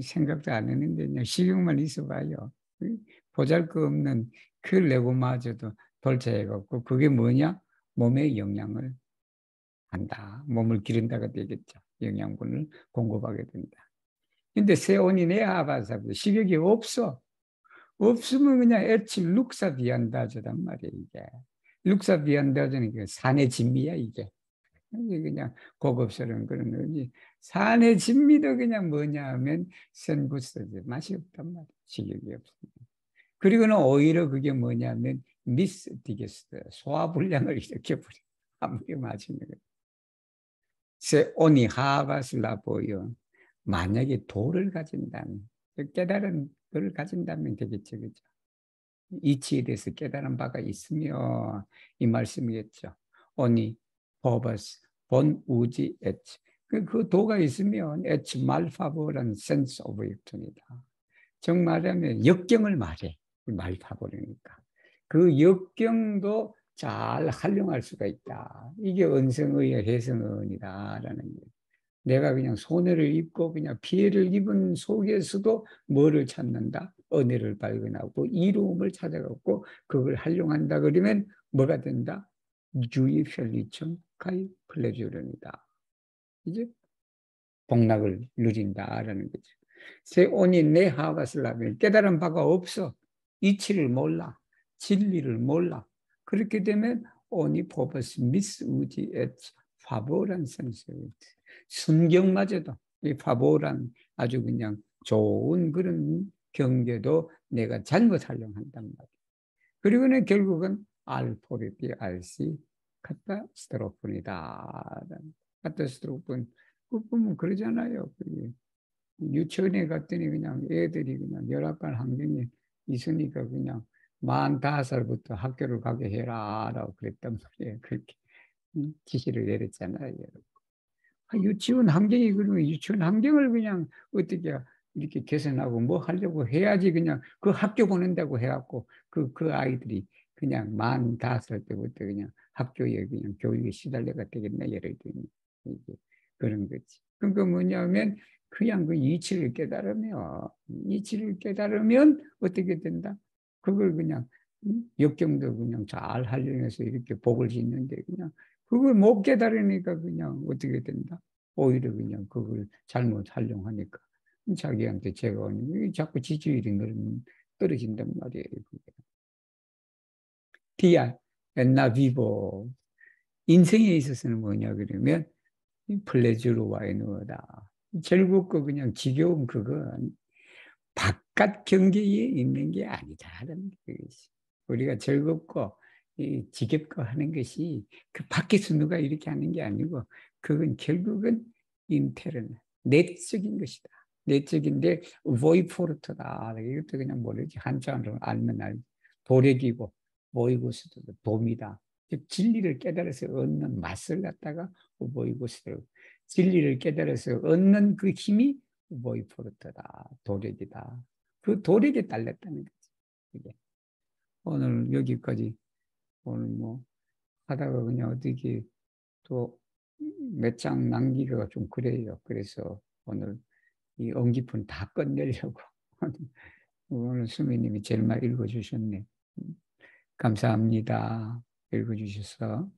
생각도 안 했는데 그냥 식욕만 있어봐요. 보잘것없는 그 레고마저도 돌차해갖고 그게 뭐냐? 몸에 영향을 한다. 몸을 기른다가 되겠죠. 영양분을 공급하게 된다. 근데 세온이 내아바사 식욕이 없어. 없으면 그냥 애치 룩사 비한다저단 말이야 이게. 룩사 비한다저는 산의 진미야 이게. 그냥 고급스러운 그런 거지. 산의 진미도 그냥 뭐냐 하면 선구스지 맛이 없단 말이야. 식욕이 없으면. 그리고는 오히려 그게 뭐냐면 미스디게스 소화불량을 일으켜버려. 아무리 맛있는 거. 세 오니 하바슬라보요. 만약에 도를 가진다면 깨달은 도를 가진다면 되겠죠, 그죠? 이치에 대해서 깨달은 바가 있으며 이 말씀이겠죠. 오니 포버스 본 우지 에치 그 도가 있으면 에치 말파보라는 센스 오브 역tun이다. 정말하면 역경을 말해. 말파보라니까. 그 역경도 잘 활용할 수가 있다. 이게 언성의 해성언이다라는 거예요. 내가 그냥 손해를 입고 그냥 피해를 입은 속에서도 뭐를 찾는다? 은혜를 발견하고 이로움을 찾아갖고 그걸 활용한다 그러면 뭐가 된다? 주의 편리청 가이 플레주런이다. 이제 복락을 누린다라는 거죠. 세온이 내 하바슬라면 깨달은 바가 없어. 이치를 몰라. 진리를 몰라. 그렇게 되면 오니 포버스 미스 우지 엣 파보란 센스. 순경마저도 이 파보란 아주 그냥 좋은 그런 경계도 내가 잘못 활용한단 말이에요. 그리고는 결국은 알포리티 알시 카타스트로폰이다. 카타스트로폰 그 보면 그러잖아요. 유치원에 갔더니 그냥 애들이 그냥 열악한 환경에 있으니까 그냥 45살부터 학교를 가게 해라라고 그랬단 말이에요. 그렇게 지시를 내렸잖아요. 유치원 환경이 그러면 유치원 환경을 그냥 어떻게 이렇게 개선하고 뭐 하려고 해야지 그냥 그 학교 보낸다고 해갖고 그 아이들이 그냥 45살 때부터 그냥 학교에 그냥 교육에 시달려가 되겠네 예를 들면 이게 그런 거지. 그러니까 뭐냐면 그냥 그 이치를 깨달으면 어떻게 된다? 그걸 그냥 역경도 그냥 잘 활용해서 이렇게 복을 짓는데 그냥 그걸 못 깨달으니까 그냥 어떻게 된다? 오히려 그냥 그걸 잘못 활용하니까 자기한테 죄가 오니 자꾸 지지율이 떨어진단 말이에요. 그게. 디아 엔나 비보 인생에 있어서는 뭐냐 그러면 플레저로 와이노다. 즐겁고 그냥 지겨운 그건 바깥 경계에 있는 게 아니다라는 것이. 우리가 즐겁고 지겹고 하는 것이 그 밖에서 누가 이렇게 하는 게 아니고 그건 결국은 인테르 내적인 것이다. 내적인데 보이포르트다. 이것도 그냥 모르지. 한자로 알면 알지. 도력이고 모이고스도 돔이다. 즉 진리를 깨달아서 얻는 맛을 갖다가 보이고스로 진리를 깨달아서 얻는 그 힘이 보이포르트다. 도력이다. 그 도력에 달렸다는 거지. 이게. 오늘 여기까지 오늘 뭐 하다가 그냥 어떻게 또 몇 장 남기기가 좀 그래요. 그래서 오늘 이 언기품 다 끝내려고 오늘 수미님이 제일 많이 읽어주셨네. 감사합니다. 읽어주셔서.